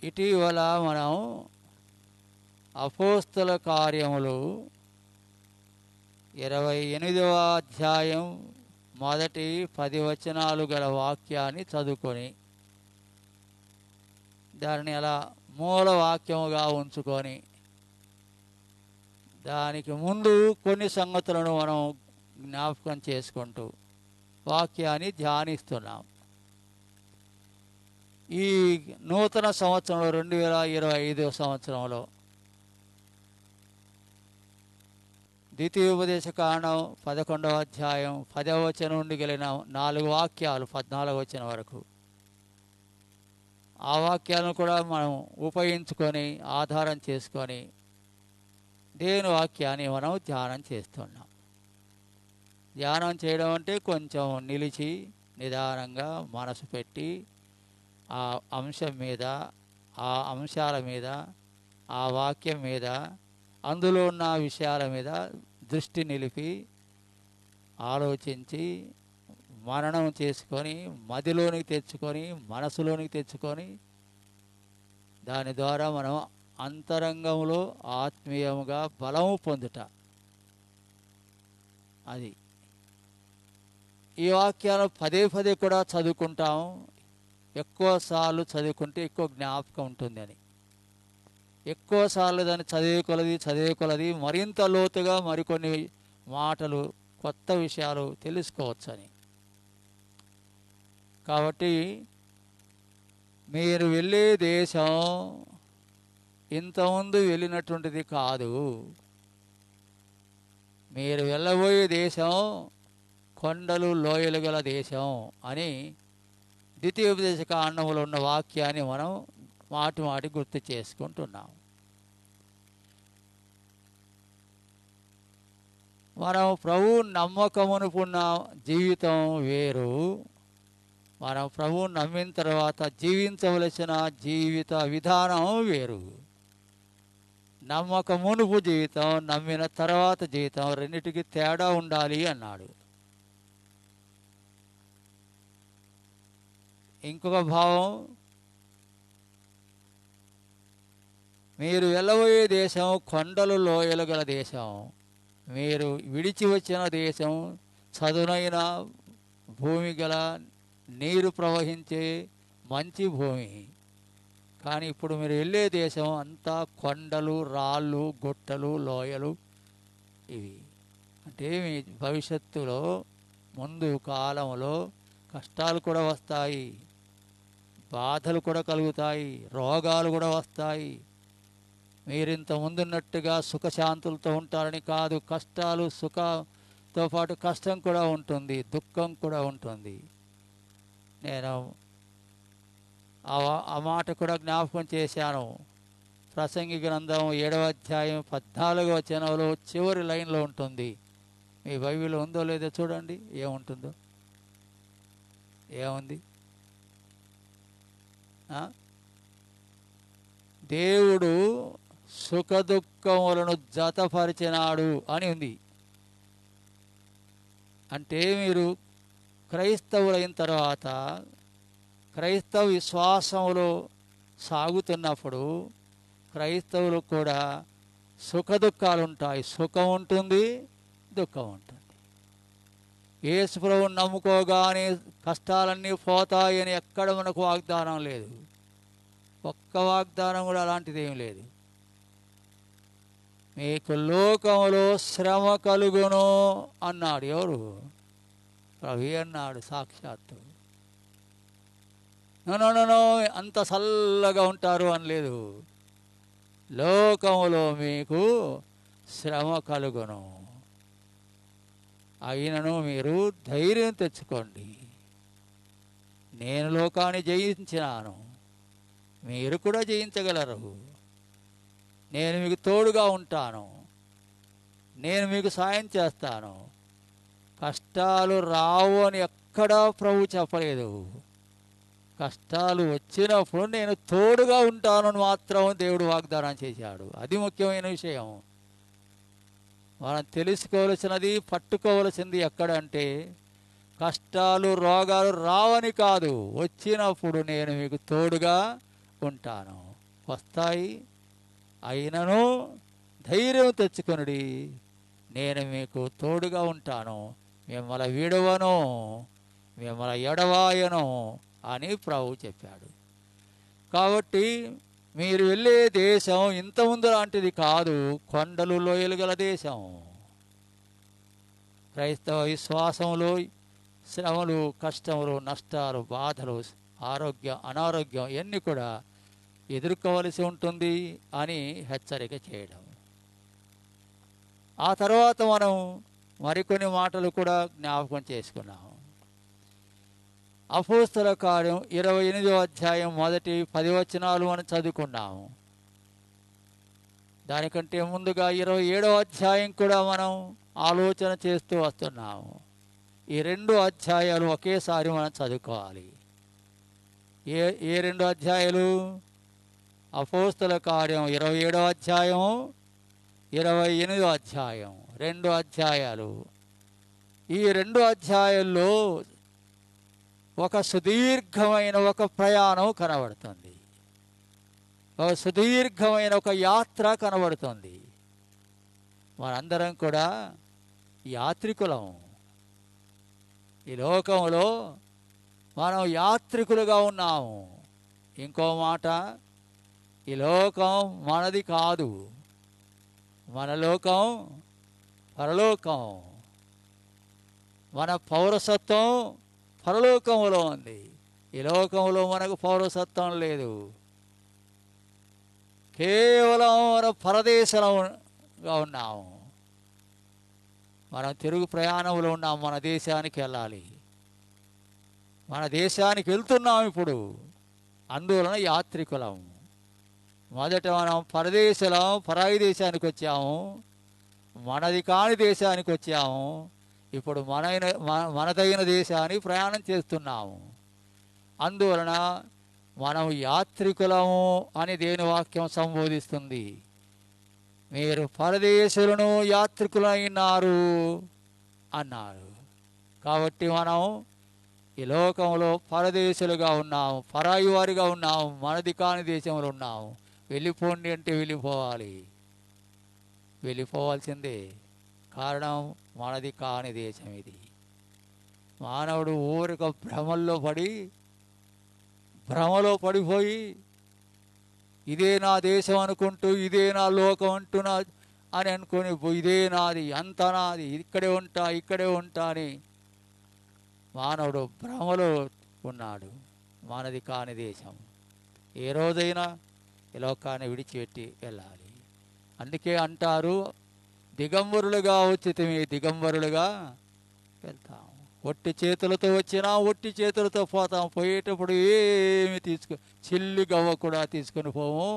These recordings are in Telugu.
ఇటీవల మనం అపోస్తల కార్యములు 28వ అధ్యాయం మొదటి 10 వచనాలు గల వాక్యాన్ని చదువుకొని దానిని అలా మూల వాక్యముగా ఉంచుకొని దానికి ముందు కొన్ని సంగతులను మనం జ్ఞాపకం చేసుకుంటూ వాక్యాన్ని ధ్యానిస్తున్నాం. ఈ నూతన సంవత్సరంలో 2025 సంవత్సరంలో ద్వితీయోపదేశ కాండం 11వ అధ్యాయం 10వ వచనం నుండి కలిగిన 4 వాక్యాలు 14వ వచనం వరకు ఆ వాక్యాలను కూడా మనం ఉపయోగించుకొని ఆధారం చేసుకొని దేవుని వాక్యాన్ని మనం ధ్యానం చేస్తున్నాం. ధ్యానం చేయడం అంటే కొంచెం నిలిచి నిదానంగా మనసు పెట్టి ఆ అంశం మీద, ఆ అంశాల మీద, ఆ వాక్యం మీద, అందులో ఉన్న విషయాల మీద దృష్టి నిలిపి ఆలోచించి మననం చేసుకొని మదిలోనికి తెచ్చుకొని మనసులోనికి తెచ్చుకొని దాని ద్వారా మనం అంతరంగంలో ఆత్మీయముగా బలము పొందుట. అది ఈ వాక్యాలు పదే పదే కూడా చదువుకుంటాం. ఎక్కువసార్లు చదువుకుంటే ఎక్కువ జ్ఞాపకం ఉంటుందని, ఎక్కువసార్లు దాన్ని చదివే కొలది మరింత లోతుగా మరికొన్ని మాటలు కొత్త విషయాలు తెలుసుకోవచ్చని. కాబట్టి మీరు వెళ్ళే దేశం ఇంతకుముందు వెళ్ళినటువంటిది కాదు. మీరు వెళ్ళబోయే దేశం కొండలు లోయలు గల దేశం అని ద్వితీయోపదేశ కాండములో ఉన్న వాక్యాన్ని మనం మాటి మాటి గుర్తు చేసుకుంటున్నాం. మనం ప్రభువు నమ్మకమునుకున్న జీవితం వేరు, మనం ప్రభువు నమ్మిన తర్వాత జీవించవలసిన జీవిత విధానం వేరు. నమ్మకమునుపు జీవితం, నమ్మిన తర్వాత జీవితం రెండిటికి తేడా ఉండాలి అన్నాడు. ఇంకొక భావం, మీరు వెళ్ళబోయే దేశం కొండలు లోయలు గల దేశం, మీరు విడిచి వచ్చిన దేశం చదునైన భూమి గల నీరు ప్రవహించే మంచి భూమి. కానీ ఇప్పుడు మీరు వెళ్ళే దేశం అంతా కొండలు, రాళ్ళు, గుట్టలు, లోయలు. ఇవి అంటే మీ భవిష్యత్తులో ముందు కాలంలో కష్టాలు కూడా వస్తాయి, బాధలు కూడా కలుగుతాయి, రోగాలు కూడా వస్తాయి. మీరింత ముందున్నట్టుగా సుఖశాంతులతో ఉంటారని కాదు. కష్టాలు, సుఖంతో పాటు కష్టం కూడా ఉంటుంది, దుఃఖం కూడా ఉంటుంది. నేను ఆ మాట కూడా జ్ఞాపకం చేశాను. ప్రసంగి గ్రంథం 7వ అధ్యాయం 14వ వచనంలో చివరి లైన్లో ఉంటుంది. మీ బైబిల్లో ఉందో లేదో చూడండి, ఏముంటుందో. ఏముంది? దేవుడు సుఖదుఖములను జతపరిచినాడు అని ఉంది. అంటే మీరు క్రైస్తవులైన తర్వాత క్రైస్తవ విశ్వాసంలో సాగుతున్నప్పుడు క్రైస్తవులు కూడా సుఖదుఖాలు ఉంటాయి. సుఖం ఉంటుంది, దుఃఖం ఉంటుంది. యేసు ప్రభువుని నమ్ముకోగానే కష్టాలన్నీ పోతాయని ఎక్కడ మనకు వాగ్దానం లేదు. ఒక్క వాగ్దానం కూడా అలాంటిది ఏం లేదు. మీకు లోకములో శ్రమ కలుగును అన్నాడు. ఎవరు? ప్రభు అన్నాడు సాక్షాత్తు. నో అంత చల్లగా ఉంటారు అనలేదు. లోకములో మీకు శ్రమ కలుగును, అయినను మీరు ధైర్యం తెచ్చుకోండి, నేను లోకాన్ని జయించినాను, మీరు కూడా జయించగలరు, నేను మీకు తోడుగా ఉంటాను, నేను మీకు సాయం చేస్తాను. కష్టాలు రావు అని ఎక్కడా ప్రభు చెప్పలేదు. కష్టాలు వచ్చినప్పుడు నేను తోడుగా ఉంటానని మాత్రం దేవుడు వాగ్దానం చేశాడు. అది ముఖ్యమైన విషయం. మనం తెలుసుకోవలసినది, పట్టుకోవలసింది ఎక్కడంటే కష్టాలు రోగాలు రావని కాదు, వచ్చినప్పుడు నేను మీకు తోడుగా ఉంటాను. వస్తాయి. అయినను ధైర్యం తెచ్చుకొనుడి, నేను మీకు తోడుగా ఉంటాను, మిమ్మల్ని విడవను, మిమ్మల్ని ఎడవాయను అని ప్రభువు చెప్పాడు. కాబట్టి మీరు వెళ్ళే దేశం ఇంతకుముందు లాంటిది కాదు, కొండలు లోయలు గల దేశం. క్రైస్తవ విశ్వాసంలో శ్రమలు, కష్టములు, నష్టాలు, బాధలు, అనారోగ్యం ఇవన్నీ కూడా ఎదుర్కోవలసి ఉంటుంది అని హెచ్చరిక చేయడం. ఆ తర్వాత మనం మరికొన్ని మాటలు కూడా జ్ఞాపకం చేసుకున్నాం. అపోస్తల కార్యం 28వ అధ్యాయం మొదటి 10 వచనాలు మనం చదువుకున్నాము. దానికంటే ముందుగా 27వ అధ్యాయం కూడా మనం ఆలోచన చేస్తూ వస్తున్నాము. ఈ 2 అధ్యాయాలు ఒకేసారి మనం చదువుకోవాలి. ఏ 2 అధ్యాయాలు? అపోస్తల కార్యం 27వ అధ్యాయం, 28వ అధ్యాయం, 2 అధ్యాయాలు. ఈ 2 అధ్యాయాల్లో ఒక సుదీర్ఘమైన ఒక ప్రయాణం కనబడుతుంది, ఒక సుదీర్ఘమైన ఒక యాత్ర కనబడుతుంది. మనందరం కూడా యాత్రికులం. ఈ లోకంలో మనం యాత్రికులుగా ఉన్నాము. ఇంకో మాట, ఈ లోకం మనది కాదు, మన లోకం పరలోకం. మన పౌరసత్వం పరలోకంలో ఉంది. ఈ లోకంలో మనకు పౌరసత్వం లేదు. కేవలం మన పరదేశంగా ఉన్నాము. మనం తిరుగు ప్రయాణంలో ఉన్నాం. మన దేశానికి వెళ్ళాలి, మన దేశానికి వెళ్తున్నాం ఇప్పుడు. అందువలన యాత్రికులం. మొదట మనం పరదేశం, పరాయి దేశానికి వచ్చాము, మనది కాని దేశానికి వచ్చాము. ఇప్పుడు మనదైన దేశాన్ని ప్రయాణం చేస్తున్నాము. అందువలన మనం యాత్రికులము అని దేవుని వాక్యం సంబోధిస్తుంది. మీరు పరదేశులను యాత్రికులైనారు అన్నారు. కాబట్టి మనం ఈ లోకంలో పరదేశులుగా ఉన్నాము, పరాయి వారిగా ఉన్నాము, మనది కాని దేశంలో ఉన్నాము. వెళ్ళిపోండి అంటే వెళ్ళిపోవాలి, వెళ్ళిపోవాల్సిందే. కారణం మనది కాని దేశం ఇది. మానవుడు ఊరిక భ్రమలో పడిపోయి ఇదే నా దేశం అనుకుంటూ, ఇదే నా లోకం అంటున్నా అని అనుకుని, ఇదే నాది, అంతా నాది, ఇక్కడే ఉంటా అని మానవుడు భ్రమలో ఉన్నాడు. మనది కాని దేశం. ఏ రోజైనా ఈ లోకాన్ని విడిచిపెట్టి వెళ్ళాలి. అందుకే అంటారు, దిగంబరులుగా వచ్చితిమి, దిగంబరులుగా వెళ్తాం. ఒట్టి చేతులతో వచ్చినా ఒట్టి చేతులతో పోతాం. పోయేటప్పుడు ఏమి చిల్లి గవ్వ కూడా తీసుకొని పోము.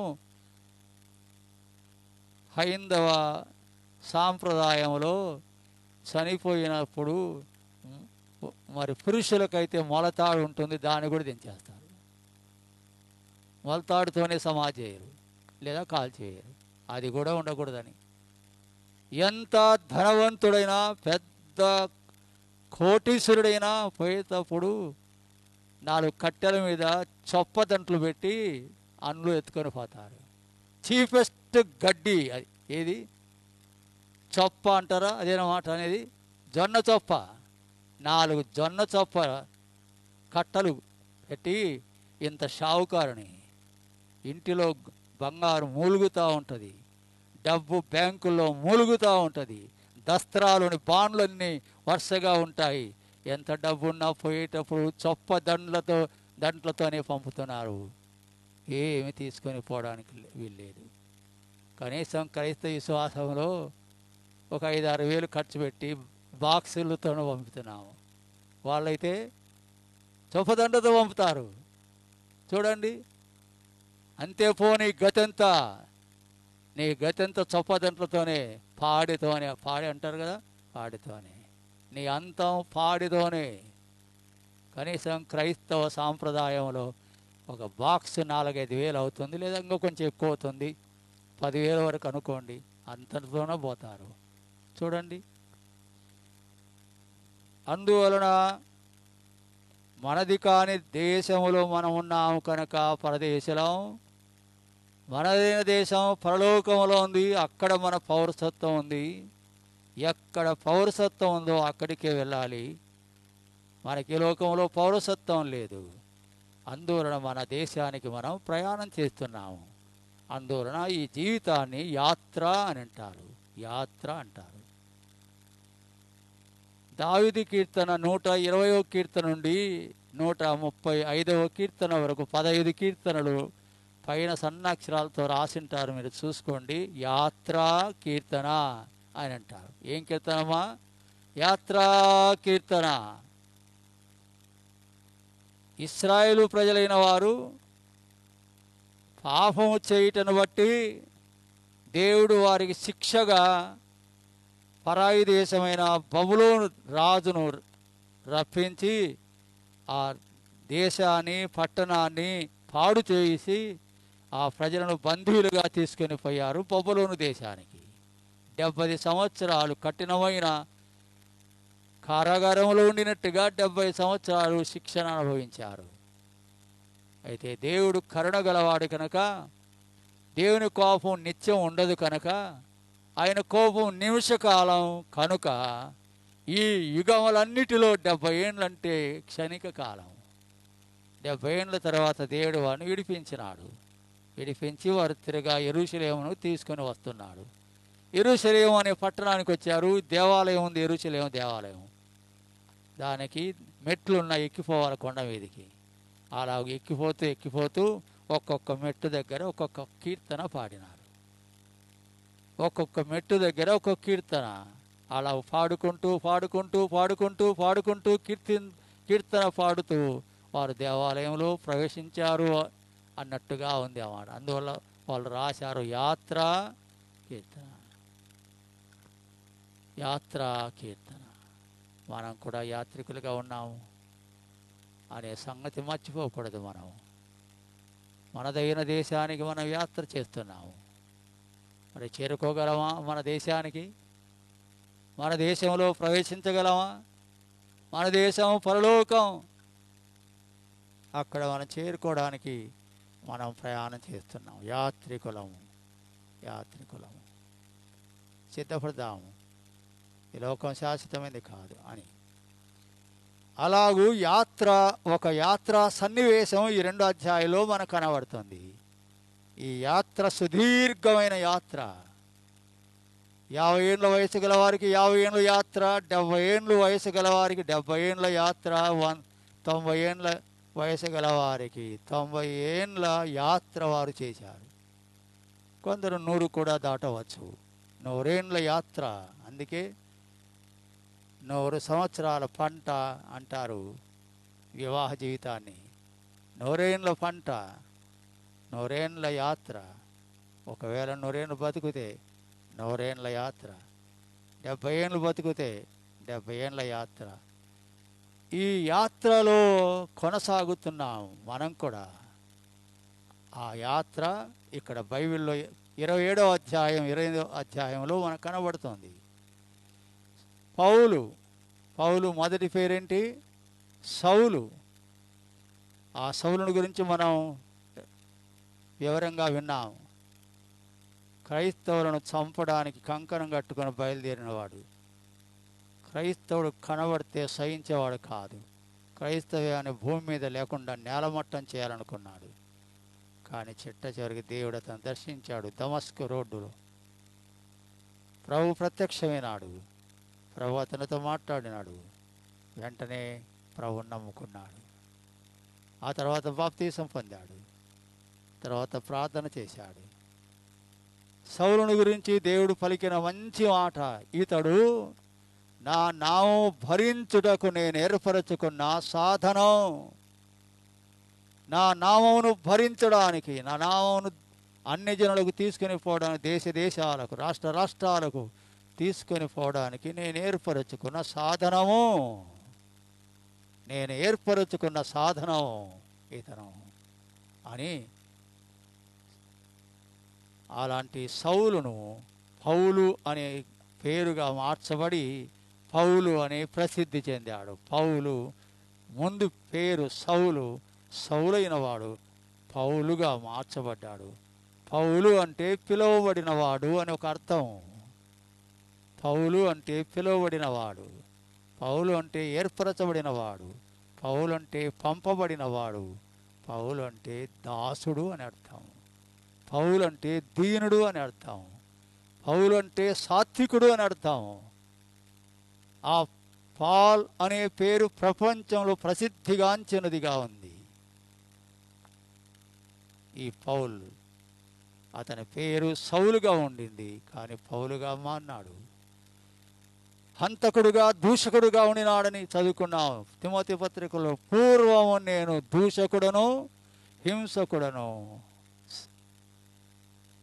హైందవ సాంప్రదాయంలో చనిపోయినప్పుడు మరి పురుషులకైతే మొలతాడు ఉంటుంది, దాన్ని కూడా దించేస్తారు. మొలతాడుతోనే సమాధి చేయరు, లేదా కాల్చేయరు. అది కూడా ఉండకూడదని. ఎంత ధనవంతుడైనా, పెద్ద కోటీశ్వరుడైనా పోయేటప్పుడు 4 కట్టెల మీద చొప్పదంట్లు పెట్టి అందులో ఎత్తుకొని పోతారు. చీపెస్ట్ గడ్డి అది ఏది, చొప్ప అంటారా? అదేనమాట అనేది. జొన్న చొప్ప, 4 జొన్న చొప్ప కట్టలు పెట్టి, ఇంత షావుకారుని ఇంటిలో బంగారు మూలుగుతూ ఉంటుంది, డబ్బు బ్యాంకుల్లో మూలుగుతూ ఉంటుంది, దస్త్రాలోని బాండ్లన్నీ వరుసగా ఉంటాయి. ఎంత డబ్బున్నా పోయేటప్పుడు చొప్ప దంట్లతోనే పంపుతున్నారు. ఏమి తీసుకొని పోవడానికి వీల్లేదు. కనీసం క్రైస్తవ విశ్వాసంలో ఒక 5-6 వేలు ఖర్చు పెట్టి బాక్సులతో పంపుతున్నాము. వాళ్ళైతే చొప్పదండతో పంపుతారు. చూడండి, అంతే పోనీ గతంతా, నీ గతంతా చొప్పదంట్లతోనే, పాడి అంటారు కదా, పాడితోనే నీ అంతం పాడితోనే. కనీసం క్రైస్తవ సాంప్రదాయంలో ఒక బాక్స్ 4-5 వేలు అవుతుంది, లేదా ఇంకా కొంచెం ఎక్కువ అవుతుంది, 10,000 వరకు అనుకోండి, అంతటితోనే పోతారు. చూడండి. అందువలన మనది కాని దేశంలో మనం ఉన్నాము కనుక పరదేశం. మనదైన దేశం పరలోకంలో ఉంది, అక్కడ మన పౌరసత్వం ఉంది. ఎక్కడ పౌరసత్వం ఉందో అక్కడికే వెళ్ళాలి. మనకి లోకంలో పౌరసత్వం లేదు. అందువలన మన దేశానికి మనం ప్రయాణం చేస్తున్నాము. అందువలన ఈ జీవితాన్ని యాత్ర అని అంటారు. యాత్ర అంటారు. దావీదు కీర్తన 120వ కీర్తన నుండి 135వ కీర్తన వరకు 15 కీర్తనలు పైన సన్నాక్షరాలతో రాసింటారు. మీరు చూసుకోండి. యాత్రా కీర్తన అని అంటారు. ఏం కీర్తనమా? యాత్రా కీర్తన. ఇశ్రాయేలు ప్రజలైన వారు పాపము చేయుటను బట్టి దేవుడు వారికి శిక్షగా పరాయి దేశమైన బబులోను రాజును రప్పించి ఆ దేశాన్ని పట్టణాన్ని పాడు చేసి ఆ ప్రజలను బంధువులుగా తీసుకొని పోయారు బబులోను దేశానికి. 70 సంవత్సరాలు కఠినమైన కారాగారంలో ఉండినట్టుగా 70 సంవత్సరాలు శిక్షణ అనుభవించారు. అయితే దేవుడు కరుణ గలవాడు కనుక, దేవుని కోపం నిత్యం ఉండదు కనుక, ఆయన కోపం నిమిషకాలం కనుక ఈ యుగములన్నిటిలో 70 ఏండ్లంటే క్షణిక కాలం. 70 ఏండ్ల తర్వాత దేవుడు వారిని విడిపించినాడు. విడిపించి వారు తిరగా యెరూషలేమును తీసుకొని వస్తున్నాడు. యెరూషలేము అనే పట్టణానికి వచ్చారు. దేవాలయం ఉంది, యెరూషలేము దేవాలయం. దానికి మెట్లున్న ఎక్కిపోవాలి కొండ మీదికి. అలా ఎక్కిపోతూ ఒక్కొక్క మెట్టు దగ్గర ఒక్కొక్క కీర్తన పాడినారు. ఒక్కొక్క మెట్టు దగ్గర ఒక్కొక్క కీర్తన. అలా పాడుకుంటూ కీర్తన పాడుతూ వారు దేవాలయంలో ప్రవేశించారు అన్నట్టుగా ఉంది అన్నమాట. అందువల్ల వాళ్ళు రాశారు యాత్రా కీర్తన. యాత్రా కీర్తన. మనం కూడా యాత్రికులుగా ఉన్నాము అనే సంగతి మర్చిపోకూడదు. మనం మనదైన దేశానికి మనం యాత్ర చేస్తున్నాము. మరి చేరుకోగలమా మన దేశానికి? మన దేశంలో ప్రవేశించగలమా? మన దేశం పరలోకం. అక్కడ మనం చేరుకోవడానికి మనం ప్రయాణం చేస్తున్నాం. యాత్రికులము సిద్ధపడదాము. ఈ లోకం శాశ్వతమైనది కాదు అని. అలాగూ ఒక యాత్రా సన్నివేశం ఈ 2 అధ్యాయంలో మనకు కనబడుతుంది. ఈ యాత్ర సుదీర్ఘమైన యాత్ర. 50 ఏండ్ల వయసు గల వారికి 50 ఏండ్ల యాత్ర, 70 ఏండ్ల వయసు గల వారికి 70 ఏండ్ల యాత్ర, 90 ఏండ్ల వయసు గల వారికి 90 ఏండ్ల యాత్ర వారు చేశారు. కొందరు 100 కూడా దాటవచ్చు. 100 ఏండ్ల యాత్ర. అందుకే 100 సంవత్సరాల పంట అంటారు వివాహ జీవితాన్ని. 100 ఏండ్ల పంట, 100 ఏండ్ల యాత్ర. ఒకవేళ 100 ఏండ్లు బతికితే 100 ఏండ్ల యాత్ర, 70 ఏండ్లు బతికితే 70 ఏండ్ల యాత్ర. ఈ యాత్రలో కొనసాగుతున్నాం మనం కూడా. ఆ యాత్ర ఇక్కడ బైబిల్లో 27వ అధ్యాయం 28వ అధ్యాయంలో మనకు కనబడుతుంది. పౌలు మొదటి పేరేంటి? సౌలు. ఆ సౌలుని గురించి మనం వివరంగా విన్నాం. క్రైస్తవులను చంపడానికి కంకణం కట్టుకొని బయలుదేరినవాడు. క్రైస్తవుడు కనబడితే సహించేవాడు కాదు. క్రైస్తవ్యాన్ని భూమి మీద లేకుండా నేలమట్టం చేయాలనుకున్నాడు. కానీ చిట్ట చివరికి దేవుడు అతను దర్శించాడు. దమస్కు రోడ్డులో ప్రభు ప్రత్యక్షమైనాడు. ప్రభు అతనితో మాట్లాడినాడు. వెంటనే ప్రభువుని నమ్ముకున్నాడు. ఆ తర్వాత బాప్తీసం పొందాడు. తర్వాత ప్రార్థన చేశాడు. సౌలుని గురించి దేవుడు పలికిన మంచి మాట, ఇతడు నా నామం భరించుటకు నేను ఏర్పరచుకున్న సాధనం. నా నామమును భరించడానికి, నా నామమును అన్ని జనులకు తీసుకుని పోవడానికి, దేశాలకు రాష్ట్రాలకు తీసుకొని పోవడానికి నేను ఏర్పరచుకున్న సాధనము. నేను ఏర్పరచుకున్న సాధనం ఇతను అని. అలాంటి సౌలును పౌలు అనే పేరుగా మార్చబడి పౌలు అని ప్రసిద్ధి చెందాడు. పౌలు ముందు పేరు సౌలు, సౌలైన వాడు పౌలుగా మార్చబడ్డాడు. పౌలు అంటే పిలువబడినవాడు అని ఒక అర్థం. పౌలు అంటే పిలువబడినవాడు, పౌలు అంటే ఏర్పరచబడినవాడు, పౌలు అంటే పంపబడినవాడు, పౌలు అంటే దాసుడు అని అర్థం, పౌలు అంటే దీనుడు అని అర్థం, పౌలు అంటే సాత్వికుడు అని అర్థం. ఆ పాల్ అనే పేరు ప్రపంచంలో ప్రసిద్ధిగాంచినదిగా ఉంది. ఈ పౌల్, అతని పేరు సౌలుగా ఉండింది, కానీ పౌలుగా మారినాడు. హంతకుడుగా దూషకుడుగా ఉండినాడని చదువుకున్నాం తిమోతి పత్రికలో. పూర్వము నేను దూషకుడను, హింసకుడను,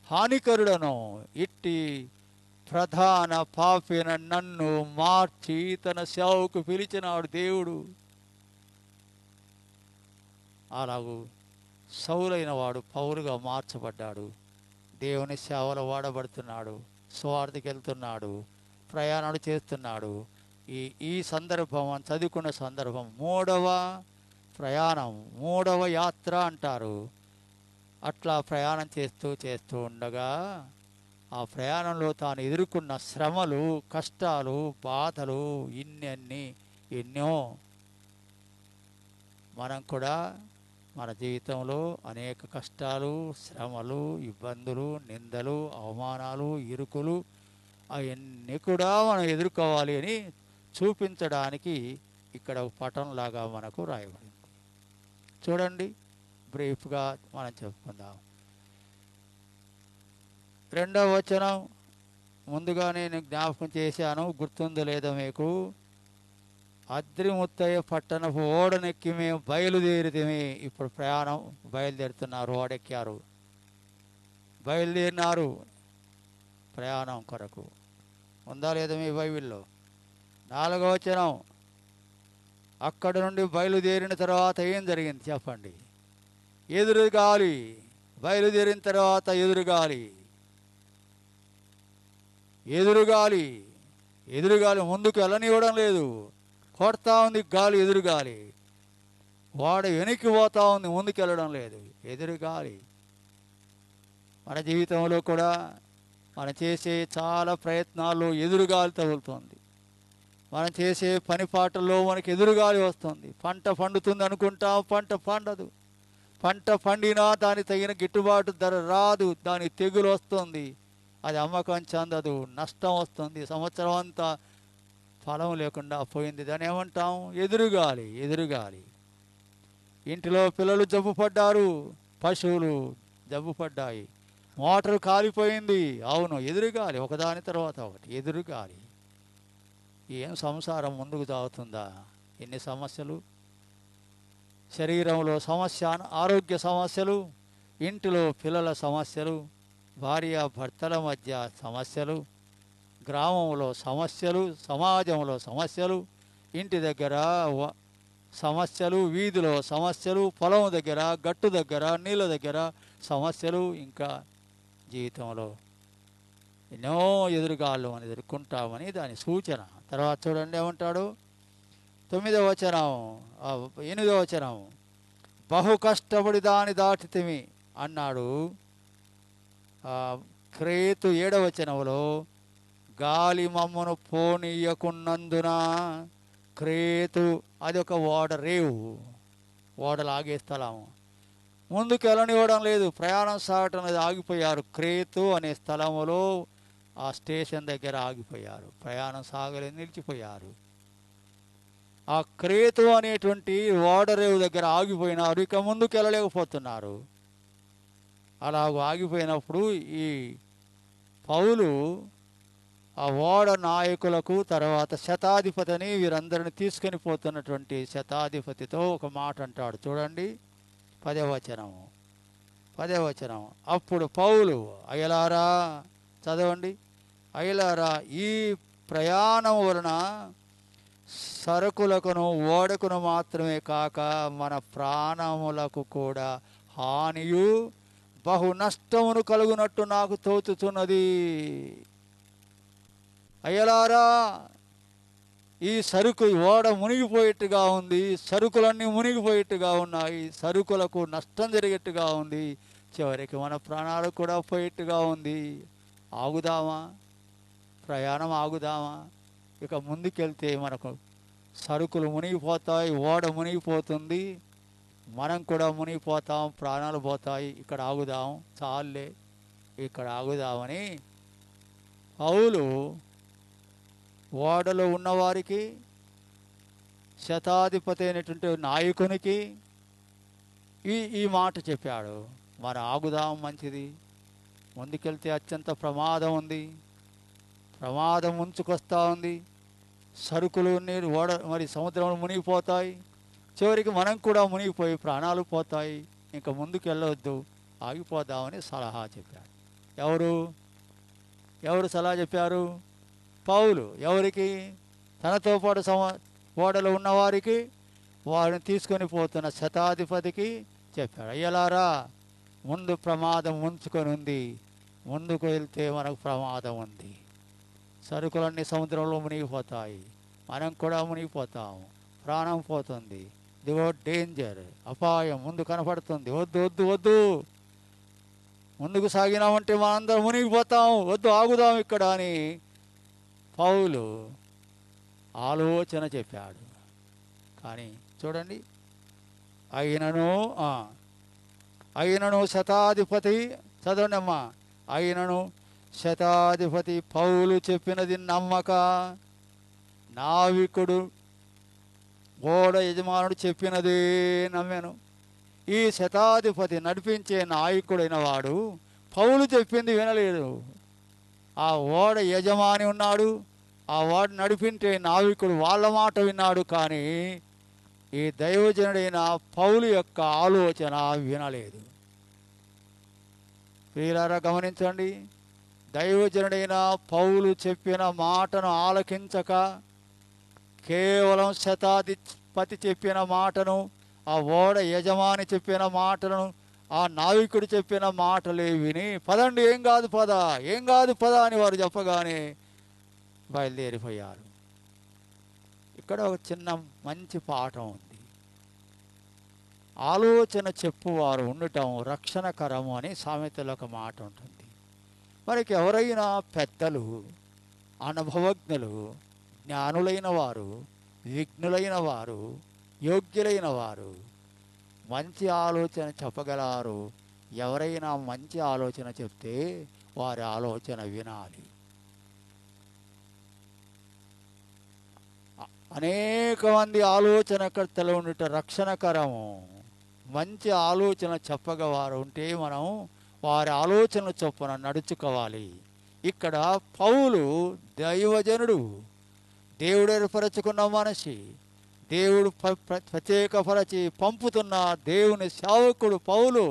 హానికరుడను, ఇట్టి ప్రధాన పాపిన నన్ను మార్చి తన సేవకు పిలిచినాడు దేవుడు. అలాగూ సౌలైన వాడు పౌలుగా మార్చబడ్డాడు. దేవుని సేవలో వాడబడుతున్నాడు, స్వార్థకి వెళ్తున్నాడు, ప్రయాణాలు చేస్తున్నాడు. ఈ సందర్భం చదువుకున్న సందర్భం మూడవ ప్రయాణం, మూడవ యాత్ర అంటారు. అట్లా ప్రయాణం చేస్తూ ఉండగా ఆ ప్రయాణంలో తాను ఎదుర్కొన్న శ్రమలు, కష్టాలు, బాధలు ఎన్నో. మనం కూడా మన జీవితంలో అనేక కష్టాలు, శ్రమలు, ఇబ్బందులు, నిందలు, అవమానాలు, ఇరుకులు అవన్నీ కూడా మనం ఎదుర్కోవాలి అని చూపించడానికి ఇక్కడ ఒక పటంలాగా మనకు రాయబడింది. చూడండి, బ్రీఫ్గా మనం చెప్పుకుందాం. 2వ వచనం ముందుగా నేను జ్ఞాపకం చేశాను, గుర్తుందో లేదో మీకు. అద్రిముత్తయ్య పట్టణపు ఓడనెక్కి మేము బయలుదేరితేమే. ఇప్పుడు ప్రయాణం బయలుదేరుతున్నారు, ఓడెక్కారు, బయలుదేరినారు ప్రయాణం కొరకు. ఉందా లేదా మీ బైబిల్లో? 4వ వచనం, అక్కడి నుండి బయలుదేరిన తర్వాత ఏం జరిగింది చెప్పండి. ఎదురుగాలి, బయలుదేరిన తర్వాత ఎదురుగాలి, ఎదురుగాలి, ఎదురుగాలి ముందుకు వెళ్ళనివ్వడం లేదు, కొడతా ఉంది గాలి, ఎదురుగాలి. వాడు వెనక్కి పోతా ఉంది, ముందుకు వెళ్ళడం లేదు, ఎదురుగాలి. మన జీవితంలో కూడా మనం చేసే చాలా ప్రయత్నాల్లో ఎదురుగాలి తగులుతుంది. మనం చేసే పని పాటల్లో మనకి ఎదురుగాలి వస్తుంది. పంట పండుతుంది అనుకుంటాం, పంట పండదు. పంట పండినా దానికి తగిన గిట్టుబాటు ధర రాదు, దానికి తెగులు వస్తుంది, అది అమ్మకం చెందదు, నష్టం వస్తుంది, సంవత్సరం అంతా ఫలం లేకుండా పోయింది. దాన్ని ఏమంటాం? ఎదురుగాలి. ఎదురుగాలి. ఇంటిలో పిల్లలు జబ్బు పడ్డారు, పశువులు జబ్బు పడ్డాయి, మోటారు కాలిపోయింది, అవును, ఎదురుగాలి. ఒకదాని తర్వాత ఒకటి ఎదురుగాలి. ఏం సంసారం ముందుకు సాగుతుందా? ఎన్ని సమస్యలు, శరీరంలో సమస్య, ఆరోగ్య సమస్యలు, ఇంటిలో పిల్లల సమస్యలు, భార్య భర్తల మధ్య సమస్యలు, గ్రామంలో సమస్యలు, సమాజంలో సమస్యలు, ఇంటి దగ్గర సమస్యలు, వీధిలో సమస్యలు, పొలం దగ్గర, గట్టు దగ్గర, నీళ్ళ దగ్గర సమస్యలు, ఇంకా జీవితంలో ఎన్నో ఎదురుగాళ్ళు అని ఎదుర్కొంటామని దాని సూచన. తర్వాత చూడండి ఏమంటాడు, 9వ వచనం, 8వ వచనం, బహు కష్టపడి దాన్ని దాటితిమి అన్నాడు. క్రేతు 7వ వచనంలో గాలి మమ్మను పోనీయకున్నందున, క్రేతు అది ఒక ఓడ, రేవు, ఓడలు ఆగే స్థలం, ముందుకు వెళ్ళనివ్వడం లేదు, ప్రయాణం సాగటం అనేది ఆగిపోయారు. క్రేతు అనే స్థలములో ఆ స్టేషన్ దగ్గర ఆగిపోయారు, ప్రయాణం సాగలేదు, నిలిచిపోయారు. ఆ క్రేతు అనేటువంటి ఓడరేవు దగ్గర ఆగిపోయినారు, ఇక ముందుకు వెళ్ళలేకపోతున్నారు. అలాగ ఆగిపోయినప్పుడు ఈ పౌలు ఆ ఓడ నాయకులకు, తర్వాత శతాధిపతిని, వీరందరిని తీసుకొని పోతున్నటువంటి శతాధిపతితో ఒక మాట అంటాడు. చూడండి 10వ వచనం, అప్పుడు పౌలు, అయ్యలారా, చదవండి, అయ్యలారా, ఈ ప్రయాణం వలన సరుకులకును ఓడకును మాత్రమే కాక మన ప్రాణములకు కూడా హానియు బహు నష్టమును కలుగునట్టు నాకు తోచుతున్నది. అయ్యలారా, ఈ సరుకు ఓడ మునిగిపోయేట్టుగా ఉంది, సరుకులన్నీ మునిగిపోయేట్టుగా ఉన్నాయి, సరుకులకు నష్టం జరిగేట్టుగా ఉంది, చివరికి మన ప్రాణాలు కూడా పోయేట్టుగా ఉంది. ఆగుదామా? ప్రయాణం ఆగుదామా? ఇక ముందుకెళ్తే మనకు సరుకులు మునిగిపోతాయి, ఓడ మునిగిపోతుంది, మనం కూడా మునిగిపోతాం, ప్రాణాలు పోతాయి. ఇక్కడ ఆగుదాం, చాలులే ఇక్కడ ఆగుదామని పౌలు ఓడలో ఉన్నవారికి, శతాధిపతి అయినటువంటి నాయకునికి ఈ మాట చెప్పాడు. మరి ఆగుదాం, మంచిది, ముందుకెళ్తే అత్యంత ప్రమాదం ఉంది, ప్రమాదం ముంచుకొస్తూ ఉంది, సరుకులు నీరు ఓడ మరి సముద్రంలో మునిగిపోతాయి, చివరికి మనం కూడా మునిగిపోయి ప్రాణాలు పోతాయి, ఇంకా ముందుకు వెళ్ళవద్దు, ఆగిపోదామని సలహా చెప్పాడు. ఎవరు సలహా చెప్పారు? పౌలు. ఎవరికి? తనతో పాటు ఓడలో ఉన్నవారికి, వారిని తీసుకొని పోతున్న శతాధిపతికి చెప్పాడు. అయ్యలారా, ముందు ప్రమాదం ముంచుకొని ఉంది, ముందుకు వెళ్తే మనకు ప్రమాదం ఉంది, సరుకులన్నీ సముద్రంలో మునిగిపోతాయి, మనం కూడా మునిగిపోతాము, ప్రాణం పోతుంది, ఇదిగో డేంజర్, అపాయం ముందు కనపడుతుంది, వద్దు వద్దు వద్దు, ముందుకు సాగినామంటే మనందరం మునిగిపోతాం, వద్దు ఆగుదాం ఇక్కడ అని పౌలు ఆలోచన చెప్పాడు. కానీ చూడండి, అయినను శతాధిపతి, చదవండి అమ్మా, అయినను శతాధిపతి పౌలు చెప్పినది నమ్మక, నావికుడు ఓడ యజమానుడు చెప్పినదే నమ్మాను. ఈ శతాధిపతి నడిపించే నాయకుడైన వాడు పౌలు చెప్పింది వినలేదు. ఆ ఓడ యజమాని ఉన్నాడు, ఆ ఓడ నడిపించే నావికుడు వాళ్ళ మాట విన్నాడు, కానీ ఈ దైవజనుడైన పౌలు యొక్క ఆలోచన వినలేదు. ప్రియులారా గమనించండి, దైవజనుడైన పౌలు చెప్పిన మాటను ఆలకించక కేవలం శతాధిపతి చెప్పిన మాటను, ఆ ఓడ యజమాని చెప్పిన మాటను, ఆ నావికుడు చెప్పిన మాటలే విని పదండి, ఏం కాదు పద అని వారు చెప్పగానే బయలుదేరిపోయారు. ఇక్కడ ఒక చిన్న మంచి పాఠం ఉంది. ఆలోచన చెప్పువారు ఉండటం రక్షణకరము అని సామెతలో ఒక మాట ఉంటుంది. మనకి ఎవరైనా పెద్దలు, అనుభవజ్ఞులు, జ్ఞానులైన వారు, విఘ్నులైన వారు, యోగ్యులైన వారు మంచి ఆలోచన చెప్పగలరు. ఎవరైనా మంచి ఆలోచన చెప్తే వారి ఆలోచన వినాలి. అనేక మంది ఆలోచనకర్తలు ఉండట రక్షణకరము. మంచి ఆలోచన చెప్పగవారు ఉంటే మనం వారి ఆలోచన చొప్పున నడుచుకోవాలి. ఇక్కడ పౌలు దైవజనుడు, దేవుడు ఏర్పరచుకున్న మనిషి, దేవుడు ప్రత్యేకపరచి పంపుతున్న దేవుని సేవకుడు పౌలు.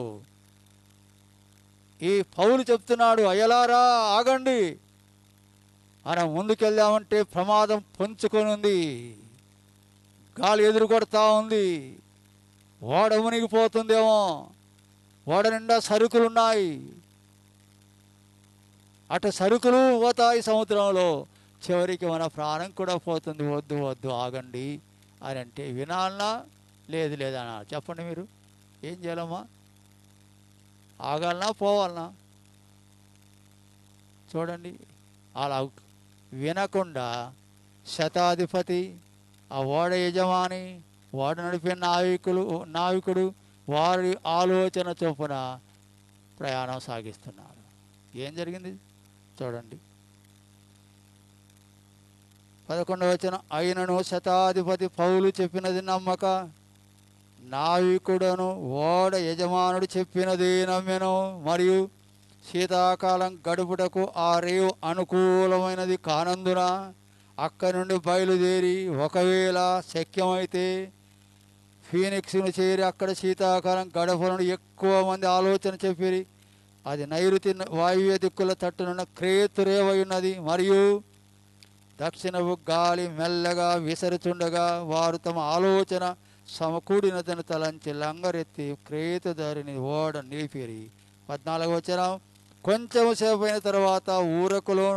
ఈ పౌలు చెప్తున్నాడు, అయ్యలారా ఆగండి, మనం ముందుకెళ్దామంటే ప్రమాదం పొంచుకొని ఉంది, గాలి ఎదురు కొడతా ఉంది, ఓడ మునిగిపోతుందేమో, ఓడ నిండా సరుకులున్నాయి, అటు సరుకులు పోతాయి సముద్రంలో, చివరికి మన ప్రాణం కూడా పోతుంది, వద్దు వద్దు ఆగండి అని అంటే వినాలనా? లేదన్నా? చెప్పండి మీరు, ఏం చేయాలమ్మా? ఆగాలనా పోవాలనా? చూడండి, అలా వినకుండా శతాధిపతి, ఆ ఓడ యజమాని, ఓడ నడిపిన నావికుడు వారి ఆలోచన చొప్పున ప్రయాణం సాగిస్తున్నారు. ఏం జరిగింది చూడండి. 11వ వచనం, అయినను శతాధిపతి పౌలు చెప్పినది నమ్మక, నావికుడను ఓడ యజమానుడు చెప్పినది నమ్మెను, మరియు శీతాకాలం గడుపుటకు ఆ రేవు అనుకూలమైనది కానందున అక్కడి నుండి బయలుదేరి ఒకవేళ శక్యమైతే ఫీనిక్స్ను చేరి అక్కడ శీతాకాలం గడపలను ఎక్కువ మంది ఆలోచన చెప్పిరి. అది నైరుతి వాయువ్య దిక్కుల తట్టునున్న క్రేతు రేవై ఉన్నది, మరియు దక్షిణపు గాలి మెల్లగా విసరుచుండగా వారు తమ ఆలోచన సమకూడినదని తలంచి లంగరెత్తి క్రేతు దారిని ఓడ నిలిపిరి. 14వ వచనం, కొంచెం సేపు అయిన తర్వాత ఊరకులో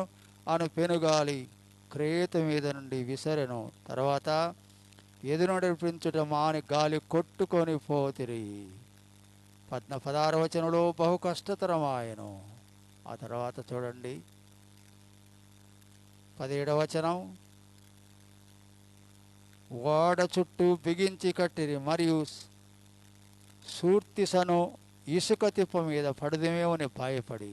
అను పెనుగాలి క్రేతు మీద నుండి విసరెను, తర్వాత ఎదురు నడిపించుట మాని గాలి కొట్టుకొని పోతిరి. 16వ వచనంలో బహు కష్టతరమాయను. ఆ తర్వాత చూడండి 17వ వచనం, ఓడ చుట్టూ బిగించి కట్టిరి మరియు సూర్తిసను ఇసుక తిప్ప మీద పడదేమోని భయపడి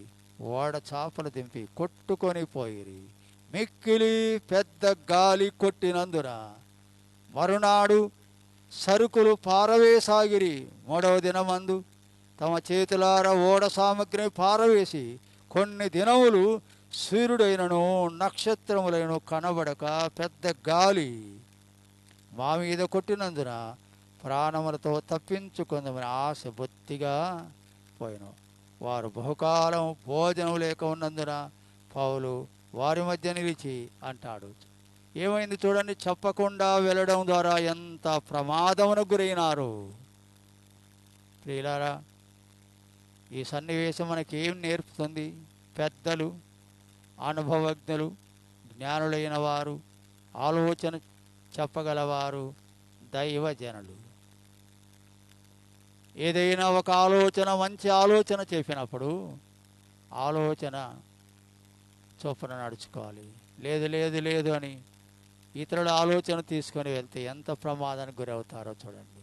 ఓడ చాపలు దింపి కొట్టుకొని పోయిరి. మిక్కిలి పెద్ద గాలి కొట్టినందున మరునాడు సరుకులు పారవేసాగిరి. 3వ దినమందు తమ చేతులార ఓడ సామగ్రిని పారవేసి కొన్ని దినములు సూర్యుడైనను నక్షత్రములైన కనబడక పెద్ద గాలి మా మీద కొట్టినందున ప్రాణములతో తప్పించుకుందామని ఆశ బొత్తిగా పోయిన. వారు బహుకాలం భోజనం లేక ఉన్నందున పౌలు వారి మధ్య నిలిచి అంటాడు. ఏమైంది చూడండి, చెప్పకుండా వెళ్ళడం ద్వారా ఎంత ప్రమాదమునకు గురైనారు. ప్రియులారా, ఈ సన్నివేశం మనకేం నేర్పుతుంది? పెద్దలు, అనుభవజ్ఞులు, జ్ఞానులైన వారు, ఆలోచన చెప్పగలవారు, దైవజనులు ఏదైనా ఒక ఆలోచన, మంచి ఆలోచన చెప్పినప్పుడు ఆలోచన చొప్పున నడుచుకోవాలి. లేదు లేదు లేదు అని ఇతరుల ఆలోచన తీసుకొని వెళ్తే ఎంత ప్రమాదానికి గురవుతారో చూడండి.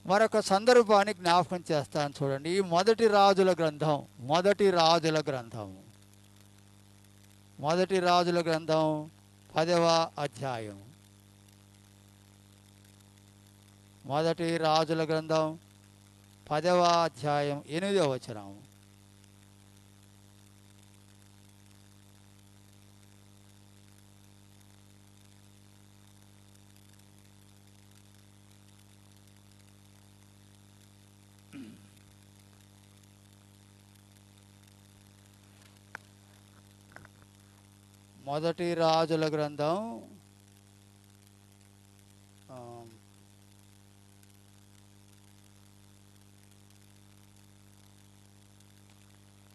మరొక సందర్భాన్ని జ్ఞాపకం చేస్తాను చూడండి. ఈ మొదటి రాజుల గ్రంథం 10వ అధ్యాయం. మొదటి రాజుల గ్రంథం 10వ అధ్యాయం 8వ వచనం. మొదటి రాజుల గ్రంథం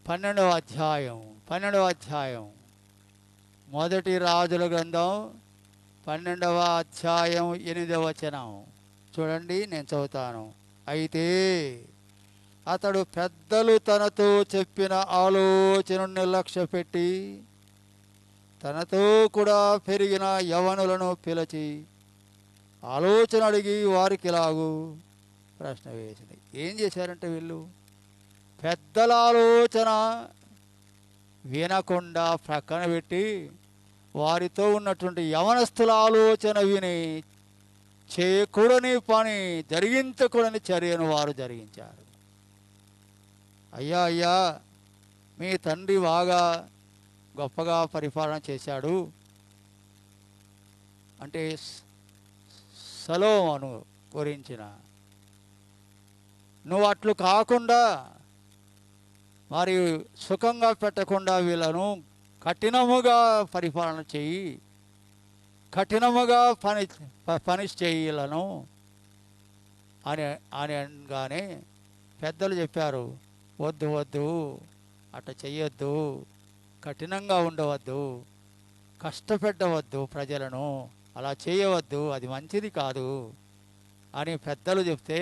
12వ అధ్యాయం. మొదటి రాజుల గ్రంథం 12వ అధ్యాయం 8వ వచనం చూడండి, నేను చదువుతాను. అయితే అతడు పెద్దలు తనతో చెప్పిన ఆలోచనను నిర్లక్ష్యపెట్టి తనతో కూడా పెరిగిన యవనులను పిలిచి ఆలోచన అడిగి వారికి ఇలాగు ప్రశ్న వేసింది. ఏం చేశారంటే వీళ్ళు పెద్దల ఆలోచన వినకుండా ప్రక్కన పెట్టి వారితో ఉన్నటువంటి యవనస్తుల ఆలోచన విని చేయకూడని పని, జరిగించకూడని చర్యను వారు జరిగించారు. అయ్యా మీ తండ్రి బాగా గొప్పగా పరిపాలన చేశాడు అంటే సొలొమోను గురించిన, నువ్వు అట్లు కాకుండా మరి సుఖంగా పెట్టకుండా వీళ్ళను కఠినముగా పరిపాలన చేయి, కఠినముగా పనిష్ చేయి వీళ్ళను అని అనగానే పెద్దలు చెప్పారు, వద్దు అట్లా చెయ్యొద్దు, కఠినంగా ఉండవద్దు, కష్టపెట్టవద్దు ప్రజలను, అలా చేయవద్దు, అది మంచిది కాదు అని పెద్దలు చెప్తే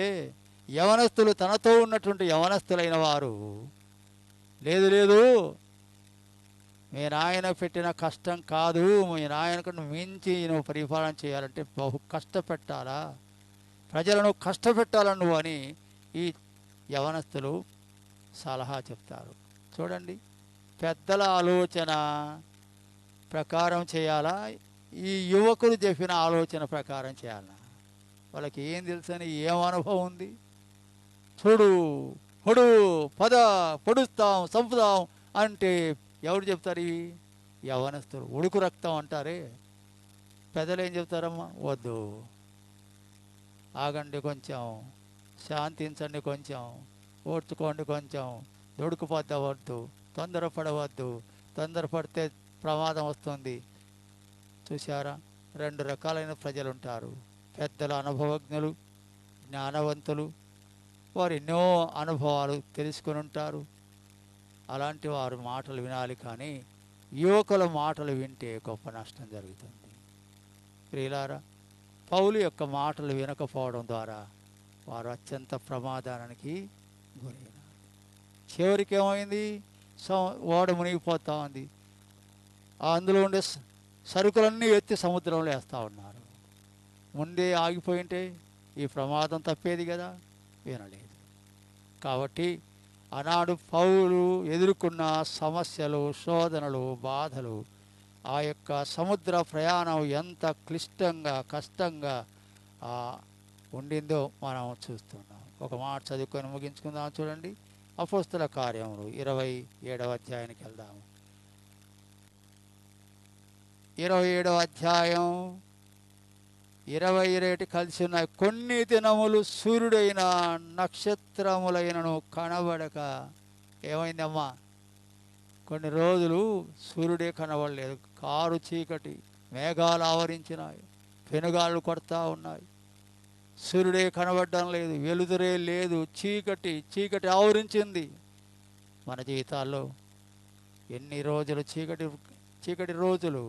యవనస్తులు, తనతో ఉన్నటువంటి యవనస్తులైన వారు లేదు మీ నాయన పెట్టిన కష్టం కాదు, మీ నాయనకు మించి నువ్వు పరిపాలన చేయాలంటే బహు కష్టపెట్టాలా, ప్రజలను కష్టపెట్టాలను నువ్వు అని ఈ యవనస్తులు సలహా చెప్తారు. చూడండి, పెద్దల ఆలోచన ప్రకారం చేయాలా, ఈ యువకులు చెప్పిన ఆలోచన ప్రకారం చేయాలా? వాళ్ళకి ఏం తెలుసని, ఏం అనుభవం ఉంది? చూడు, పొడు, పద, పొడుస్తాం, చంపుదాం అంటే ఎవరు చెప్తారు? ఇవి యవనస్తులు. ఉడుకు రక్తం అంటారే. పెద్దలు ఏం చెప్తారమ్మా? వద్దు, ఆగండి కొంచెం, శాంతించండి కొంచెం, ఓర్చుకోండి కొంచెం, దొడుకుపోద్దవద్దు, తొందరపడవద్దు, తొందరపడితే ప్రమాదం వస్తుంది. చూశారా, 2 రకాలైన ప్రజలు ఉంటారు. పెద్దల అనుభవజ్ఞులు, జ్ఞానవంతులు, వారు ఎన్నో అనుభవాలు తెలుసుకొని ఉంటారు. అలాంటి వారు మాటలు వినాలి, కానీ యువకుల మాటలు వింటే గొప్ప నష్టం జరుగుతుంది. ప్రియులారా, పౌలు యొక్క మాటలు వినకపోవడం ద్వారా వారు అత్యంత ప్రమాదానికి గురైనారు. చివరికి ఏమైంది? ఓడ మునిగిపోతా ఉంది. అందులో ఉండే సరుకులన్నీ ఎత్తి సముద్రంలో వేస్తూ ఉన్నారు. ముందే ఆగిపోయింటే ఈ ప్రమాదం తప్పేది కదా, వినలేదు. కాబట్టి ఆనాడు పౌలు ఎదుర్కొన్న సమస్యలు, శోధనలు, బాధలు, ఆ యొక్క సముద్ర ప్రయాణం ఎంత క్లిష్టంగా, కష్టంగా ఉండిందో మనం చూస్తున్నాం. ఒక మాట చదువుకొని ముగించుకుందాం. చూడండి, అపోస్తల కార్యములు 27వ అధ్యాయానికి వెళ్దాము. 27వ అధ్యాయం 20 కలిసి ఉన్నాయి. కొన్ని దినములు సూర్యుడైన నక్షత్రములైనను కనబడక. ఏమైందమ్మా? కొన్ని రోజులు సూర్యుడే కనబడలేదు. కారు చీకటి, మేఘాలు ఆవరించినాయి, పెనుగాళ్ళు కొడతా ఉన్నాయి. సూర్యుడే కనబడడం లేదు, వెలుతురే లేదు, చీకటి ఆవరించింది. మన జీవితాల్లో ఎన్ని రోజులు చీకటి రోజులు,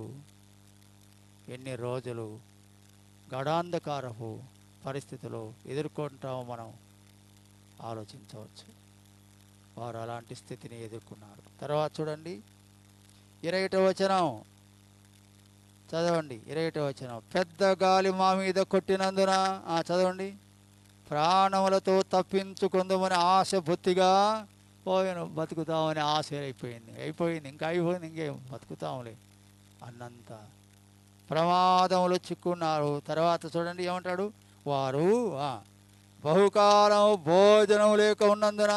ఎన్ని రోజులు గడాంధకారపు పరిస్థితులు ఎదుర్కొంటామో మనం ఆలోచించవచ్చు. వారు అలాంటి స్థితిని ఎదుర్కొన్నారు. తర్వాత చూడండి 20వ వచనం చదవండి. 20వ వచనం, పెద్ద గాలి మా మీద కొట్టినందున, చదవండి, ప్రాణములతో తప్పించుకుందామని ఆశ బొత్తిగా పోయాను. బతుకుతామని ఆశ అయిపోయింది, ఇంకా అయిపోయింది, ఇంకేం బతుకుతాములే అన్నంత ప్రమాదములు చిక్కున్నారు. తర్వాత చూడండి ఏమంటాడు? వారు బహుకాలం భోజనం లేక ఉన్నందున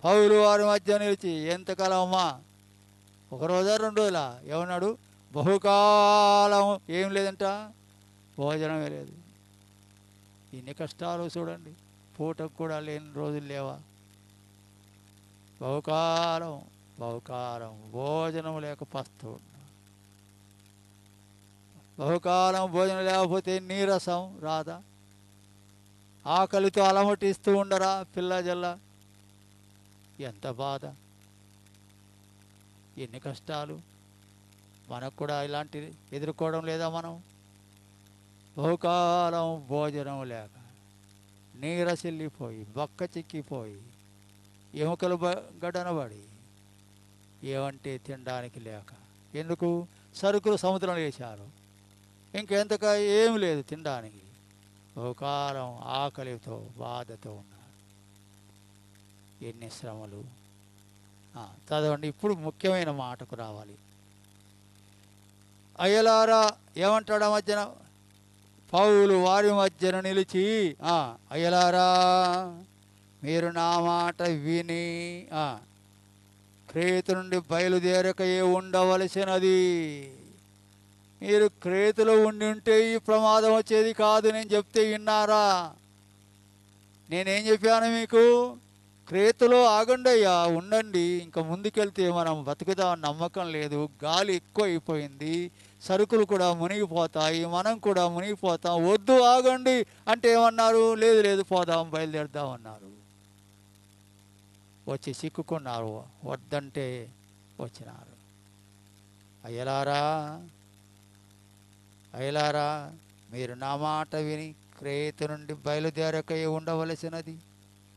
పౌలు వారి మధ్య నిలిచి, ఎంతకాలం అమ్మా? 1 రోజా 2 రోజులా? ఏమన్నాడు? బహుకాలం ఏం లేదంట, భోజనమే లేదు. ఇన్ని కష్టాలు చూడండి, పూటకు కూడా లేని రోజులు లేవా? బహుకాలం భోజనం లేక పస్తూ ఉన్నా. బహుకాలం భోజనం లేకపోతే నీరసం రాదా? ఆకలితో అలమటిస్తూ ఉండరా పిల్ల జల్ల? ఎంత బాధ, ఎన్ని కష్టాలు. మనకు కూడా ఇలాంటివి ఎదుర్కోవడం లేదా మనం? బహుకాలం భోజనం లేక నీరసిల్లిపోయి, బక్క చిక్కిపోయి, ఎముకలు గడనబడి, ఏమంటే తినడానికి లేక. ఎందుకు? సరుకులు సముద్రంలో వేశారు, ఇంకెంతగా ఏం లేదు తినడానికి. బహుకాలం ఆకలితో బాధతో ఉన్నారు. ఎన్ని శ్రమలు. చదవండి, ఇప్పుడు ముఖ్యమైన మాటకు రావాలి. అయ్యలారా ఏమంటాడు? మధ్యన పౌలు వారి మధ్యన నిలిచి, అయ్యలారా మీరు నా మాట విని క్రేతు నుండి బయలుదేరకయే ఉండవలసినది. మీరు క్రేతులో ఉండి ఉంటే ఈ ప్రమాదం వచ్చేది కాదు. నేను చెప్తే విన్నారా? నేనేం చెప్పాను మీకు? క్రేతులో ఆగండి అయ్యా, ఉండండి. ఇంకా ముందుకెళ్తే మనం బతుకుదామని నమ్మకం లేదు. గాలి ఎక్కువ అయిపోయింది, సరుకులు కూడా మునిగిపోతాయి, మనం కూడా మునిగిపోతాం. వద్దు, ఆగండి అంటే ఏమన్నారు? లేదు పోదాం, బయలుదేరదామన్నారు. వచ్చి చిక్కుకున్నారు, వద్దంటే వచ్చినారు. అయ్యలారా మీరు నా మాట విని క్రేతు నుండి బయలుదేరకై ఉండవలసినది.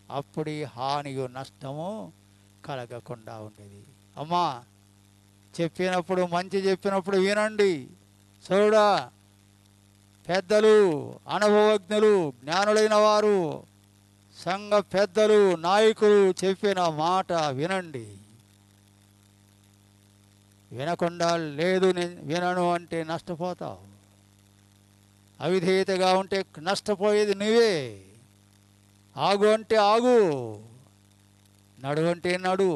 అప్పుడు హానియు నష్టము కలగకుండా ఉండేది. అమ్మా, చెప్పినప్పుడు, మంచి చెప్పినప్పుడు వినండి. చూడా, పెద్దలు, అనుభవజ్ఞులు, జ్ఞానులైన వారు, సంఘ పెద్దలు, నాయకులు చెప్పిన మాట వినండి. వినకుండా లేదు వినను అంటే నష్టపోతావు. అవిధేయతగా ఉంటే నష్టపోయేది నువ్వే. ఆగు అంటే ఆగు, నడు అంటే నడు,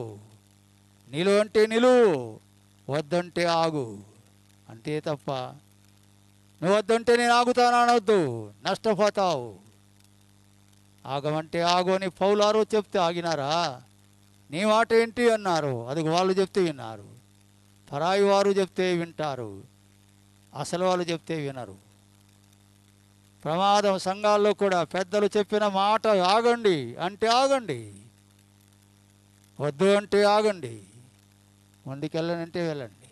నిలు అంటే నిలు, వద్దంటే ఆగు అంతే తప్ప నువ్వు వద్దంటే నేను ఆగుతాను అనొద్దు, నష్టపోతావు. ఆగమంటే ఆగు అని పౌలారు చెప్తే ఆగినారా? నీ మాట ఏంటి అన్నారు, అది వాళ్ళు చెప్తే విన్నారు. పరాయి వారు చెప్తే వింటారు, అసలు వాళ్ళు చెప్తే వినరు. ప్రమాదం. సంఘాల్లో కూడా పెద్దలు చెప్పిన మాట ఆగండి అంటే ఆగండి, వద్దు అంటే ఆగండి, ముందుకెళ్ళనంటే వెళ్ళండి.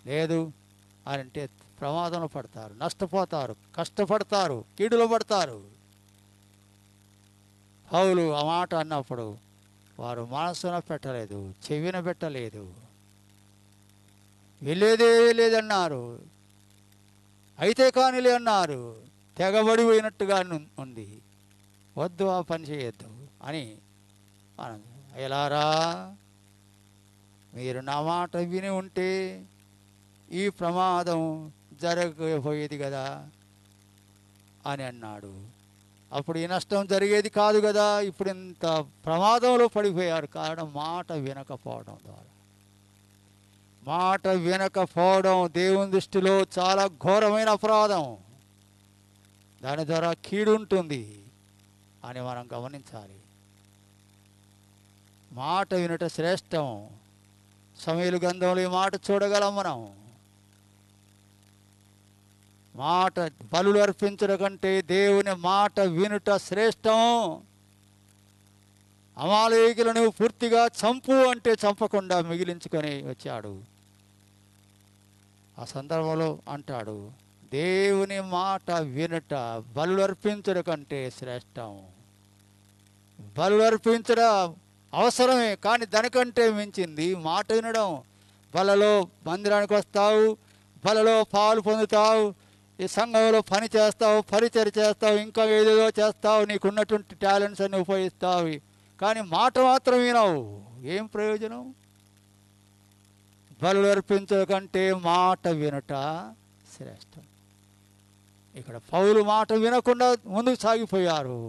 లేదు అని అంటే ప్రమాదంలో పడతారు, నష్టపోతారు, కష్టపడతారు, కీడులో పడతారు. పౌలు ఆ మాట అన్నప్పుడు వారు మనసున పెట్టలేదు, చెవిన పెట్టలేదు, వెళ్ళేదే లేదన్నారు, అయితే కానిలే అన్నారు. తెగబడిపోయినట్టుగా ఉంది. వద్దు, ఆ పని చేయొద్దు అని మనం, ఎలారా మీరు నా మాట విని ఉంటే ఈ ప్రమాదం జరగకపోయేది కదా అని అన్నాడు. అప్పుడు ఈ నష్టం జరిగేది కాదు కదా. ఇప్పుడు ఇంత ప్రమాదంలో పడిపోయారు. కారణం మాట వినకపోవడం ద్వారా. మాట వినకపోవడం దేవుని దృష్టిలో చాలా ఘోరమైన అపరాధం. దాని ద్వారా కీడు ఉంటుంది అని మనం గమనించాలి. మాట వినుట శ్రేష్టం. సమయలు గ్రంథంలో ఈ మాట చూడగలం మనం. మాట బలులు అర్పించడం కంటే దేవుని మాట వినుట శ్రేష్టం. అమాలేకులను పూర్తిగా చంపు అంటే చంపకుండా మిగిలించుకొని వచ్చాడు. ఆ సందర్భంలో అంటాడు, దేవుని మాట వినుట బలులు అర్పించడం కంటే శ్రేష్టం. బలులు అర్పించడం అవసరమే, కానీ దానికంటే మించింది మాట వినడం. బలలో మందిరానికి వస్తావు, బలలో పాలు పొందుతావు, ఈ సంఘంలో పని చేస్తావు, పరిచయం చేస్తావు, ఇంకా ఏదేదో చేస్తావు, నీకున్నటువంటి టాలెంట్స్ అన్ని ఉపయోగిస్తావు, కానీ మాట మాత్రం వినవు. ఏం ప్రయోజనం? బలు అర్పించడం కంటే మాట వినట శ్రేష్టం. ఇక్కడ పౌలు మాట వినకుండా ముందుకు సాగిపోయారు.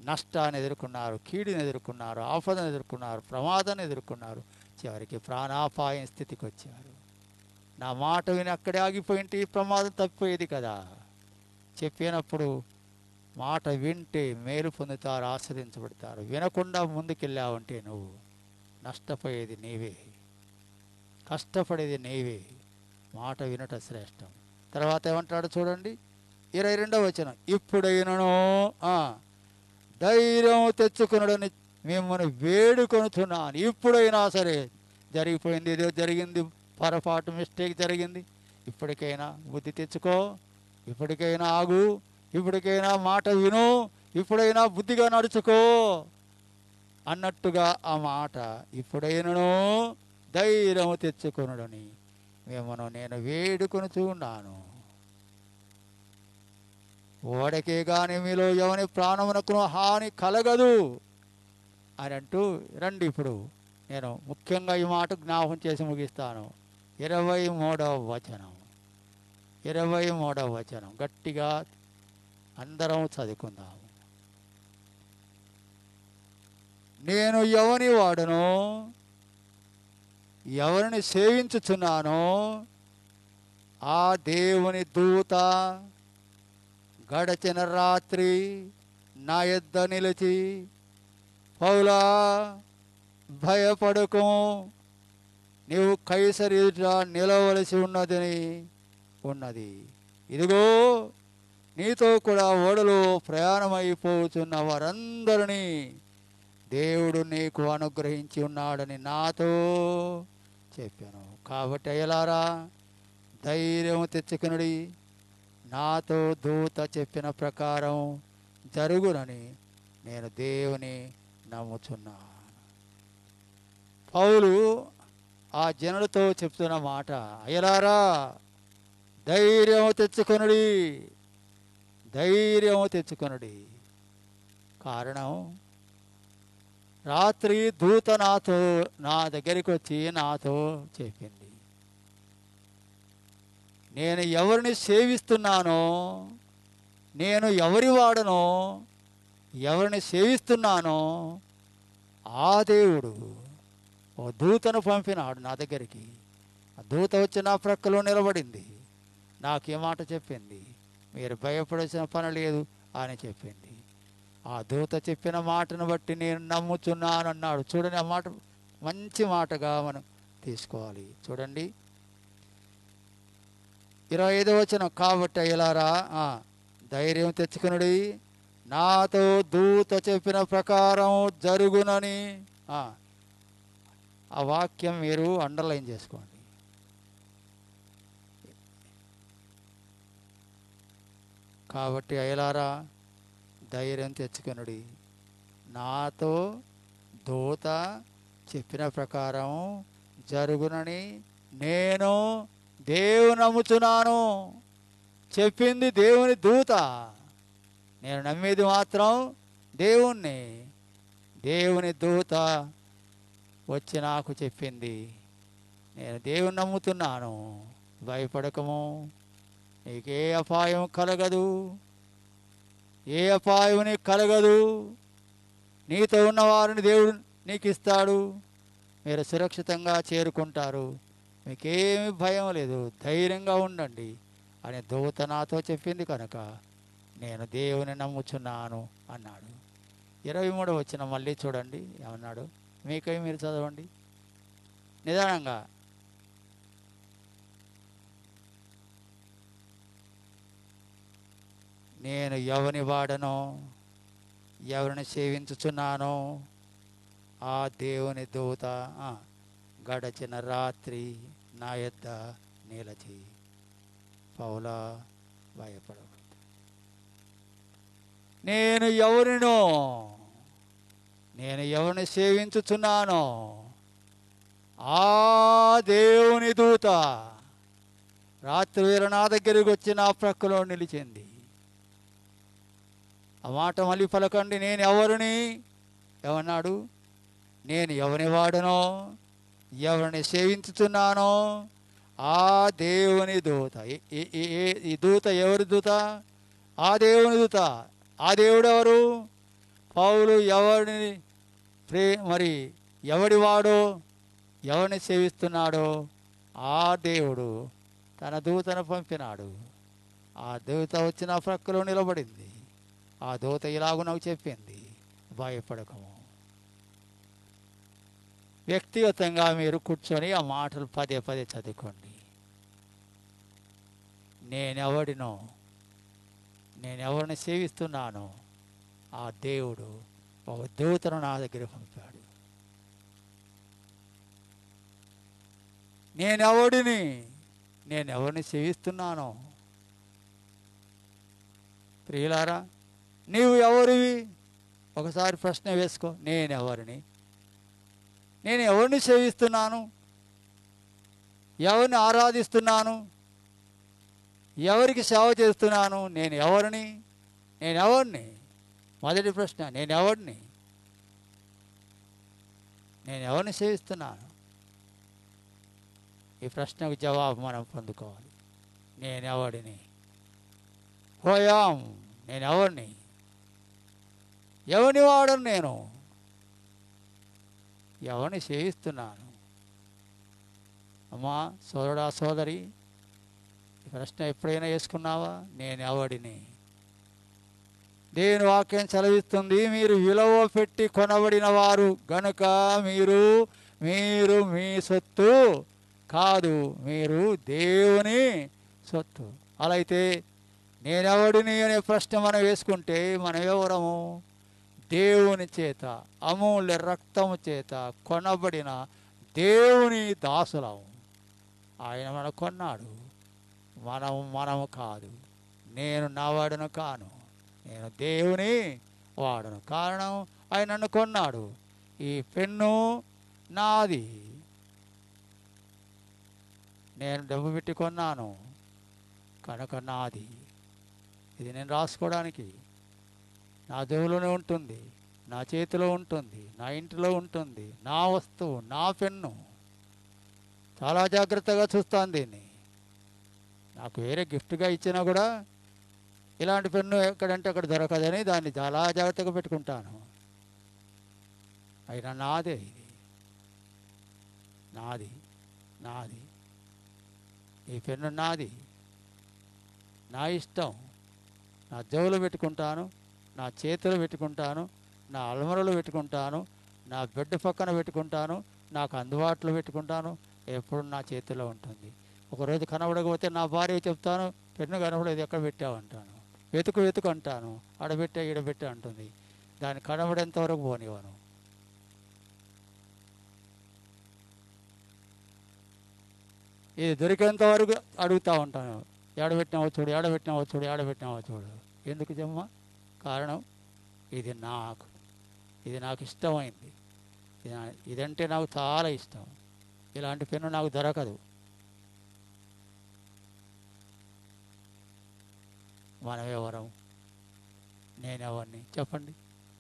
నష్టాన్ని ఎదుర్కొన్నారు, కీడుని ఎదుర్కొన్నారు, ఆపదను ఎదుర్కొన్నారు, ప్రమాదాన్ని ఎదుర్కొన్నారు, చివరికి ప్రాణాపాయం స్థితికి వచ్చారు. నా మాట విని అక్కడే ఆగిపోయింటే ఈ ప్రమాదం తప్పిపోయేది కదా. చెప్పినప్పుడు మాట వింటే మేలు పొందుతారు, ఆస్వాదించబడతారు. వినకుండా ముందుకెళ్ళావంటే నువ్వు నష్టపోయేది నీవే, కష్టపడేది నీవే. మాట వినట శ్రేష్టం. తర్వాత ఏమంటాడు చూడండి, 22వ వచనం. ఇప్పుడైనను ధైర్యం తెచ్చుకున్నాడని మిమ్మల్ని వేడుకొనుచున్నాను. ఇప్పుడైనా సరే, జరిగిపోయింది, ఏదో జరిగింది, పొరపాటు మిస్టేక్ జరిగింది, ఇప్పటికైనా బుద్ధి తెచ్చుకో, ఇప్పటికైనా ఆగు, ఇప్పటికైనా మాట విను, ఇప్పుడైనా బుద్ధిగా నడుచుకో అన్నట్టుగా ఆ మాట. ఇప్పుడైనను ధైర్యం తెచ్చుకొనుడని మిమ్మల్ని నేను వేడుకొనుచున్నాను. ఓడకే కానీ మీలో ఎవని ప్రాణమునకు హాని కలగదు అని అంటూ రండి. ఇప్పుడు నేను ముఖ్యంగా ఈ మాట జ్ఞాపకం చేసి ముగిస్తాను. 23వ వచనం. 23వ వచనం గట్టిగా అందరం చదువుకుందాము. నేను ఎవని వాడను, ఎవరిని సేవించుచున్నానో ఆ దేవుని దూత గడచిన రాత్రి నా యొద్ద నిలిచి, పౌలా భయపడకు, నీవు కైసరు ఎదుట నిలవలసి ఉన్నది. ఇదిగో నీతో కూడా ఓడలో ప్రయాణమైపోతున్న వారందరినీ దేవుడు నీకు అనుగ్రహించి ఉన్నాడని నాతో చెప్పాను. కాబట్టి అయ్యలారా ధైర్యం తెచ్చుకునుడి, నాతో దూత చెప్పిన ప్రకారం జరుగునని నేను దేవుని నమ్ముచున్నాను. పౌలు ఆ జనులతో చెప్తున్న మాట, అయ్యలారా ధైర్యం తెచ్చుకొనుడి, ధైర్యం తెచ్చుకొనుడి. కారణం, రాత్రి దూత నా దగ్గరికి వచ్చి నాతో చెప్పింది, నేను ఎవరిని సేవిస్తున్నానో, నేను ఎవరి వాడనో, ఎవరిని సేవిస్తున్నానో ఆ దేవుడు ఓ దూతను పంపినాడు నా దగ్గరికి. ఆ దూత వచ్చి నా ప్రక్కలో నిలబడింది. నాకు ఏ మాట చెప్పింది, మీరు భయపడాల్సిన పని లేదు అని చెప్పింది. ఆ దూత చెప్పిన మాటను బట్టి నేను నమ్ముచున్నాను అన్నాడు. చూడండి, ఆ మాట మంచి మాటగా మనం తీసుకోవాలి. చూడండి 25వ వచనం. కాబట్టి అయ్యలారా ధైర్యం తెచ్చుకునుడి, నాతో దూత చెప్పిన ప్రకారం జరుగునని. ఆ వాక్యం మీరు అండర్లైన్ చేసుకోండి. కాబట్టి అయ్యలారా ధైర్యం తెచ్చుకునుడి, నాతో దూత చెప్పిన ప్రకారం జరుగునని నేను దేవుని నమ్ముచున్నాను. చెప్పింది దేవుని దూత, నేను నమ్మేది మాత్రం దేవుణ్ణి. దేవుని దూత వచ్చి నాకు చెప్పింది, నేను దేవుని నమ్ముతున్నాను, భయపడకము, నీకే అపాయం కలగదు, ఏ అపాయం నీకు కలగదు, నీతో ఉన్నవారిని దేవుడు నీకు ఇస్తాడు, మీరు సురక్షితంగా చేరుకుంటారు, మీకేమి భయం లేదు, ధైర్యంగా ఉండండి అని దూత నాతో చెప్పింది కనుక నేను దేవుని నమ్ముచున్నాను అన్నాడు. 23వ వచనం మళ్ళీ చూడండి ఏమన్నాడు, మీకై మీరు చదవండి నిదానంగా. నేను ఎవని వాడనో, ఎవరిని సేవించుచున్నానో ఆ దేవుని దూత గడచిన రాత్రి నా యొద్ద నిలిచి, పౌలా భయపడవద్దు. నేను ఎవరినో, నేను ఎవరిని సేవించుచున్నానో ఆ దేవుని దూత రాత్రి వేళ నా దగ్గరికి వచ్చి నా ప్రక్కలో నిలిచింది. ఆ మాట మళ్ళీ పలకండి. నేను ఎవరిని ఏమన్నాడు, నేను ఎవరిని వాడనో, ఎవరిని సేవించుతున్నానో ఆ దేవుని దూత. ఈ దూత ఎవరి దూత? ఆ దేవుని దూత. ఆ దేవుడు ఎవరు? పౌలు ఎవరిని మరి ఎవడి వాడో, ఎవరిని సేవిస్తున్నాడో ఆ దేవుడు తన దూతను పంపినాడు. ఆ దూత వచ్చి నా ప్రక్కలో నిలబడింది. ఆ దూత ఇలాగూ నాకు చెప్పింది, భయపడకము. వ్యక్తిగతంగా మీరు కూర్చొని ఆ మాటలు పదే పదే చదువుకోండి. నేనెవడినో, నేనెవరిని సేవిస్తున్నానో ఆ దేవుడు ఒక దూతను నా దగ్గర పంపాడు. నేనెవడిని, నేనెవరిని సేవిస్తున్నానో. ప్రియులారా, నీవు ఎవరివి? ఒకసారి ప్రశ్న వేసుకో. నేనెవరిని, నేను ఎవరిని సేవిస్తున్నాను, ఎవరిని ఆరాధిస్తున్నాను, ఎవరికి సేవ చేస్తున్నాను, నేను ఎవరిని, నేనెవరిని? మొదటి ప్రశ్న, నేనెవరిని, నేను ఎవరిని సేవిస్తున్నాను? ఈ ప్రశ్నకు జవాబు మనం పొందుకోవాలి. నేనెవడిని, హోయాం, నేనెవరిని, ఎవరిని వాడను, నేను ఎవరిని సేవిస్తున్నాను. అమ్మా సోదరుడా సోదరి, ఈ ప్రశ్న ఎప్పుడైనా వేసుకున్నావా? నేను ఎవడిని? దేవుని వాక్యం చదివిస్తుంది, మీరు విలువ పెట్టి కొనబడిన వారు గనుక మీరు మీ సొత్తు కాదు, మీరు దేవుని సొత్తు. అలా అయితే నేనెవడిని అనే ప్రశ్న మనం వేసుకుంటే మనం ఎవరము? దేవుని చేత, అమూల్య రక్తము చేత కొనబడిన దేవుని దాసులము. ఆయన మన కొన్నాడు, మనము కాదు. నేను నా వాడను కాను, నేను దేవుని వాడను. కారణం, ఆయన నన్ను కొన్నాడు. ఈ పెన్ను నాది, నేను డబ్బు పెట్టి కొన్నాను కనుక నాది. ఇది నేను రాసుకోవడానికి నా దేవులోనే ఉంటుంది, నా చేతిలో ఉంటుంది, నా ఇంటిలో ఉంటుంది, నా వస్తువు, నా పెన్ను. చాలా జాగ్రత్తగా చూస్తాను దీన్ని. నాకు వేరే గిఫ్ట్గా ఇచ్చినా కూడా ఇలాంటి పెన్ను ఎక్కడంటే అక్కడ దొరకదని దాన్ని చాలా జాగ్రత్తగా పెట్టుకుంటాను. అయినా నాదే, ఇది నాది, నాది. ఈ పెన్ను నాది, నా ఇష్టం. నా జేబులో పెట్టుకుంటాను, నా చేతిలో పెట్టుకుంటాను, నా అల్మరలో పెట్టుకుంటాను, నా బెడ్ పక్కన పెట్టుకుంటాను, నాకు అందుబాటులో పెట్టుకుంటాను. ఎప్పుడు నా చేతిలో ఉంటుంది. ఒకరోజు కనబడకపోతే నా భార్య చెప్తాను, పెన్ను కనబడేది ఎక్కడ పెట్టావు అంటాను. వెతుకు అంటాను, ఆడబెట్టా ఈడబెట్టా అంటుంది. దాన్ని కనబడేంత వరకు పోనివ్వను. ఇది దొరికేంత వరకు అడుగుతూ ఉంటాను, ఏడబెట్టినావో చూడు, ఏడబెట్టినావో చూడు, ఏడబెట్టినావో చూడు. ఎందుకు జమ్మ? కారణం, ఇది నాకు. ఇది నాకు ఇష్టమైంది, ఇదంటే నాకు చాలా ఇష్టం, ఇలాంటి పెన్ను నాకు దొరకదు. మనం ఎవరం? నేనెవరిని చెప్పండి?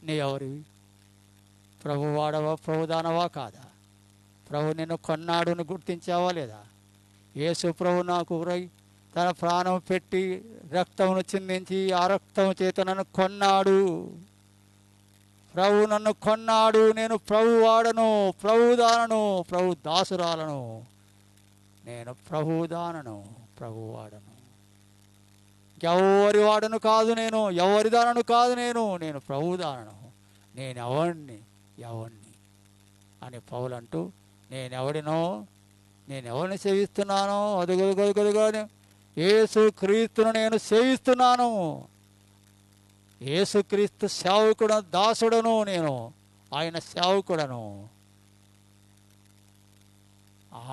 నీ ఎవరివి? ప్రభు వాడవా, ప్రభు దానవా కాదా? ప్రభు నిన్ను కొన్నాడును గుర్తించావా లేదా? యేసు ప్రభు నాకు తన ప్రాణం పెట్టి రక్తమును చిందించి ఆ రక్తం చేత నన్ను కొన్నాడు. ప్రభు నన్ను కొన్నాడు. నేను ప్రభు వాడను, ప్రభు దానను, ప్రభు దాసురాలను. నేను ప్రభు దానను, ప్రభు వాడను. ఎవరి వాడను కాదు నేను, ఎవరి దానను కాదు నేను ప్రభు దానను. నేను ఎవరిని అని పౌలు అంటూ, నేనెవడినో, నేనెవరిని సేవిస్తున్నానో అదుగదుగదుగదుగా యేసు క్రీస్తును నేను సేవిస్తున్నాను. యేసుక్రీస్తు సేవకుడు, దాసుడను, నేను ఆయన సేవకుడను.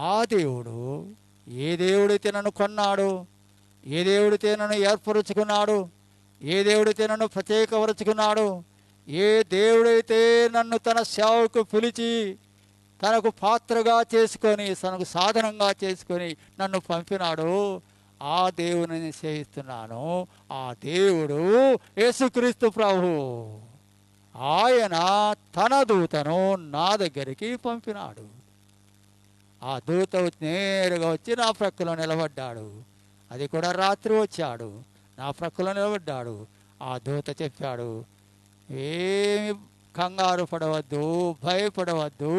ఆ దేవుడు, ఏ దేవుడైతే నన్ను కొన్నాడు, ఏ దేవుడితే నన్ను ఏర్పరుచుకున్నాడు, ఏ దేవుడితే నన్ను ప్రత్యేకపరుచుకున్నాడు, ఏ దేవుడైతే నన్ను తన సేవకు పిలిచి తనకు పాత్రగా చేసుకొని, తనకు సాధనంగా చేసుకొని నన్ను పంపినాడు, ఆ దేవుని సేవిస్తున్నాను. ఆ దేవుడు యేసుక్రీస్తు ప్రభు. ఆయన తన దూతను నా దగ్గరికి పంపినాడు. ఆ దూత నేరుగా వచ్చి నా ప్రక్కలో నిలబడ్డాడు. అది కూడా రాత్రి వచ్చాడు, నా ప్రక్కలో నిలబడ్డాడు. ఆ దూత చెప్పాడు, ఏమి కంగారు పడవద్దు, భయపడవద్దు,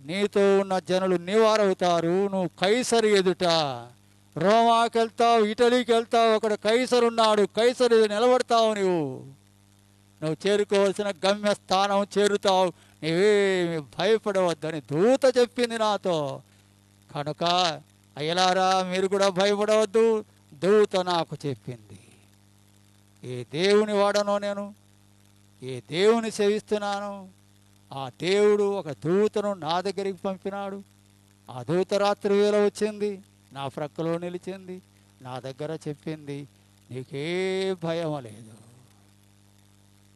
నీతో ఉన్న జనులు నీవారవుతారు. నువ్వు కైసరు ఎదుట, రోమాకి వెళ్తావు, ఇటలీకి వెళ్తావు, అక్కడ కైసరు ఉన్నాడు, కైసరు ఎదుట నిలబడతావు. నువ్వు చేరుకోవాల్సిన గమ్యస్థానం చేరుతావు, నీవేమి భయపడవద్దని దూత చెప్పింది నాతో. కనుక అయ్యలారా, మీరు కూడా భయపడవద్దు, దూత నాకు చెప్పింది. ఏ దేవుని వాడనో నేను, ఏ దేవుని సేవిస్తున్నాను, ఆ దేవుడు ఒక దూతను నా దగ్గరికి పంపినాడు. ఆ దూత రాత్రి వేళ వచ్చింది, నా ప్రక్కలో నిలిచింది, నా దగ్గర చెప్పింది, నీకే భయం లేదు,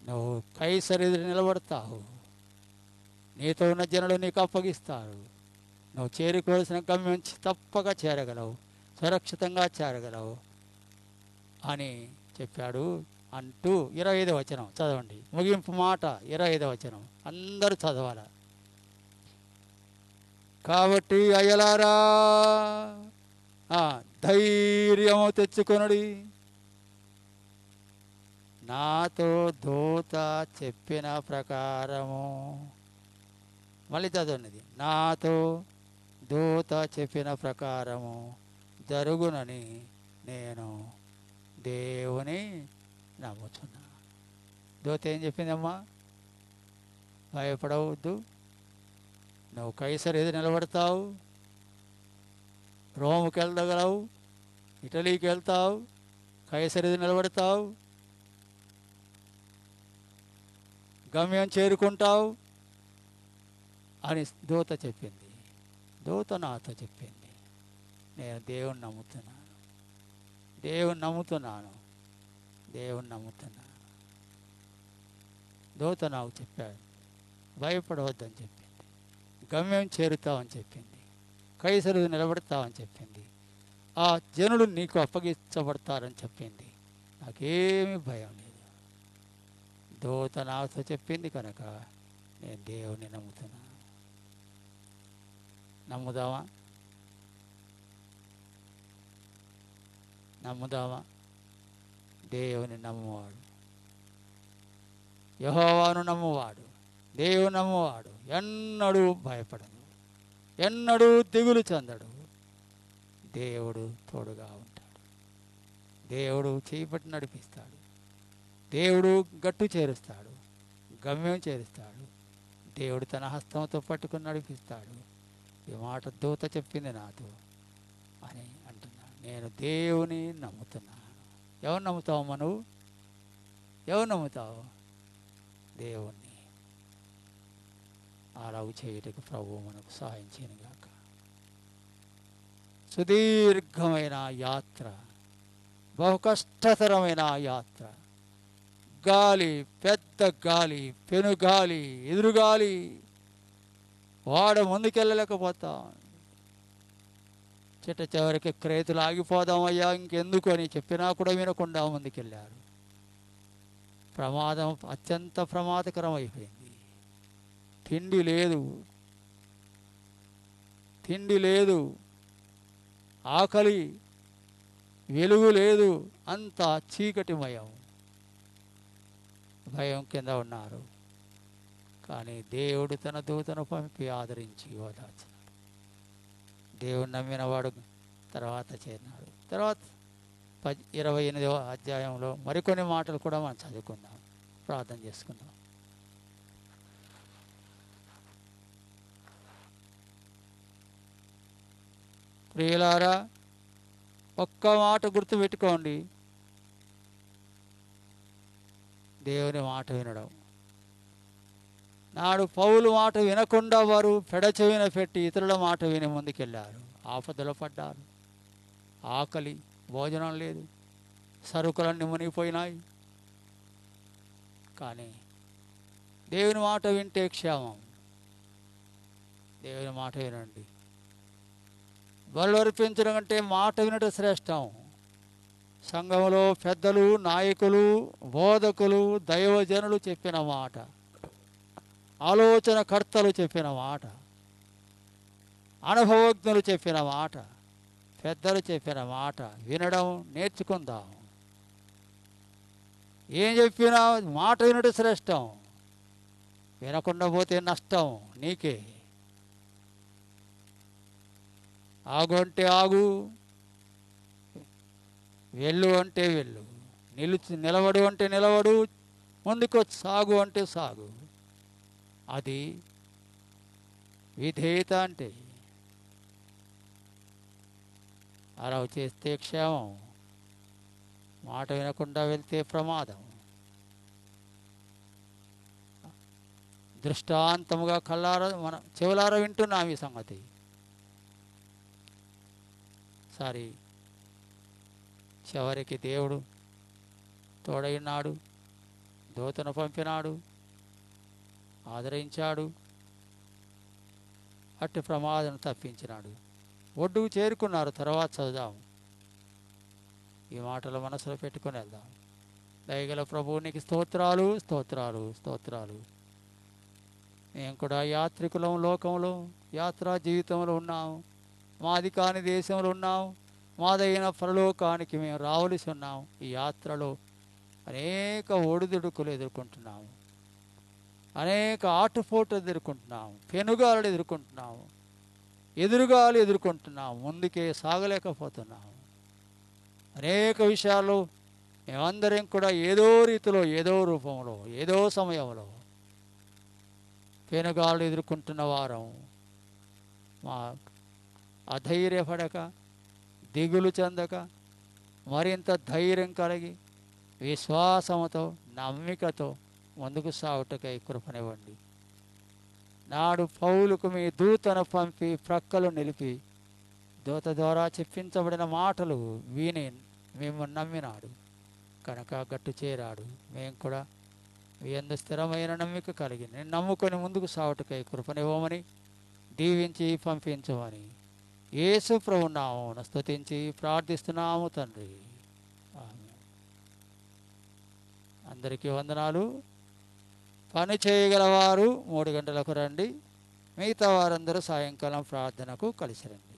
నువ్వు కైసరు ఎదురు నిలబడతావు, నీతో ఉన్న జనులు నీకు అప్పగిస్తారు, నువ్వు చేరుకోవాల్సిన గమ్యం తప్పక చేరగలవు, సురక్షితంగా చేరగలవు అని చెప్పాడు. అంటూ 25వ వచనం చదవండి, ముగింపు మాట 25వ వచనం అందరూ చదవాలి. కాబట్టి అయ్యలారా, ధైర్యము తెచ్చుకొనుడి, నాతో దూత చెప్పిన ప్రకారము. మళ్ళీ చదవండి, నాతో దూత చెప్పిన ప్రకారము జరుగునని నేను దేవుని నమ్ముతున్నా. దూత ఏం చెప్పిందమ్మా? భయపడవద్దు, నువ్వు కైసరు ఎదురు నిలబడతావు, రోముకి వెళ్ళగలవు, ఇటలీకి వెళ్తావు, కైసరు ఎదురు నిలబడతావు, గమ్యం చేరుకుంటావు అని దూత చెప్పింది. దూత నాతో చెప్పింది. నేను దేవుణ్ణి నమ్ముతున్నాను, దేవుణ్ణి నమ్ముతున్నాను, దేవుణ్ణి నమ్ముతున్నాను. దూత నాకు చెప్పాడు, భయపడవద్దని చెప్పింది, గమ్యం చేరుతావని చెప్పింది, కైసరు నిలబడతావని చెప్పింది, ఆ జనులు నీకు అప్పగించబడతారని చెప్పింది. నాకేమీ భయం లేదు. దూత నాతో చెప్పింది కనుక నేను దేవుని నమ్ముతున్నాను. నమ్ముదామా? నమ్ముదామా? దేవుని నమ్మువాడు, యెహోవాను నమ్మువాడు, దేవుని నమ్మువాడు ఎన్నడూ భయపడడు, ఎన్నడూ దిగులు చెందడు. దేవుడు తోడుగా ఉంటాడు, దేవుడు చేపట్టి నడిపిస్తాడు, దేవుడు గట్టు చేరుస్తాడు, గమ్యం చేరుస్తాడు, దేవుడు తన హస్తంతో పట్టుకుని నడిపిస్తాడు. ఈ మాట దూత చెప్పింది నాతో అని అంటున్నాను. నేను దేవుని నమ్ముతున్నాను. ఎవరు నమ్ముతావు నువ్వు? ఎవరు నమ్ముతావు? దేవుణ్ణి. అలాగూ చేయుటకు ప్రభువు మనకు సహాయం చేయనుగాక. సుదీర్ఘమైన యాత్ర, బహు కష్టతరమైన యాత్ర, గాలి, పెద్ద గాలి, పెనుగాలి, ఎదురుగాలి, వాడ ముందుకెళ్ళలేకపోతా. చిట్ట చివరికి క్రేతులు ఆగిపోదామయ్యా ఇంకెందుకు అని చెప్పినా కూడా వినకుండా ముందుకెళ్ళారు. ప్రమాదం అత్యంత ప్రమాదకరం అయిపోయింది. తిండి లేదు, ఆకలి, వెలుగు లేదు, అంతా చీకటిమయం, భయం కింద ఉన్నారు. కానీ దేవుడు తన దూతను పంపి ఆదరించి ఓదార్చాడు. దేవుడు నమ్మినవాడు తర్వాత చేరినాడు. తర్వాత 28వ అధ్యాయంలో మరికొన్ని మాటలు కూడా మనం చదువుకుందాం, ప్రార్థన చేసుకుందాం. ప్రియులారా, ఒక్క మాట గుర్తుపెట్టుకోండి, దేవుని మాట వినడం. నాడు పౌలు మాట వినకుండా వారు పెడచెవిన పెట్టి ఇతరుల మాట విని ముందుకెళ్ళారు. ఆపదలో పడ్డారు. ఆకలి, భోజనం లేదు, సరుకులన్నీ మునిగిపోయినాయి. కానీ దేవుని మాట వింటే క్షేమం. దేవుని మాట వినండి. బలు అర్పించడం కంటే మాట వినడం శ్రేష్టం. సంఘంలో పెద్దలు, నాయకులు, బోధకులు, దైవజనులు చెప్పిన మాట, ఆలోచనకర్తలు చెప్పిన మాట, అనుభవజ్ఞులు చెప్పిన మాట, పెద్దలు చెప్పిన మాట వినడం నేర్చుకుందాం. ఏం చెప్పినా మాట వినడం శ్రేష్టం. వినకుండా పోతే నష్టం నీకే. ఆగు అంటే ఆగు, వెళ్ళు అంటే వెళ్ళు, నిలవడు అంటే నిలవడు, ముందుకు సాగు అంటే సాగు. అది విధేయత అంటే. అలా చేస్తే క్షేమం, మాట వినకుండా వెళ్తే ప్రమాదం. దృష్టాంతముగా మన చెవులారా వింటున్నాం ఈ సంగతి. సరే, చివరికి దేవుడు తోడైనాడు, దూతను పంపినాడు, ఆదరించాడు, అట్టి ప్రమాదం తప్పించినాడు. ఒడ్డుకు చేరుకున్నారు. తర్వాత చదువుదాం. ఈ మాటలు మనసులో పెట్టుకొని వెళ్దాం. దయగల ప్రభువునికి స్తోత్రాలు, స్తోత్రాలు, స్తోత్రాలు. మేము కూడా యాత్రికులం, లోకంలో యాత్రా జీవితంలో ఉన్నాం. మాది కాని దేశంలో ఉన్నాం. మాదైన పరలోకానికి మేము రావలసి ఉన్నాం. ఈ యాత్రలో అనేక ఒడిదుడుకులు ఎదుర్కొంటున్నాము, అనేక ఆటుపోట్లు ఎదుర్కొంటున్నాము, పెనుగాలు ఎదుర్కొంటున్నాము, ఎదురుగాలు ఎదుర్కొంటున్నాము, ముందుకే సాగలేకపోతున్నాము. అనేక విషయాలు మేమందరం కూడా ఏదో రీతిలో, ఏదో రూపంలో, ఏదో సమయంలో పెనుగాలు ఎదుర్కొంటున్న వారం. మా అధైర్యపడక, దిగులు చెందక, మరింత ధైర్యం కలిగి, విశ్వాసంతో, నమ్మికతో ముందుకు సాగుటకై కృపనివ్వండి. నాడు పౌలుకు మీ దూతను పంపి ప్రక్కలు నిలిపి దూత ద్వారా చెప్పించబడిన మాటలు విని మేము నమ్మినాడు కనుక గట్టు చేరాడు. మేము కూడా మీ యందు స్థిరమైన నమ్మిక కలిగి నేను నమ్ముకొని ముందుకు సాగుటకై కృపనివ్వమని దీవించి పంపించమని యేసు ప్రభు నామమున స్తుతించి ప్రార్థిస్తున్నాము తండ్రి. ఆమేన్. అందరికీ వందనాలు. పని చేయగలవారు 3 గంటలకు రండి. మిగతా వారందరూ సాయంకాలం ప్రార్థనకు కలిసి రండి.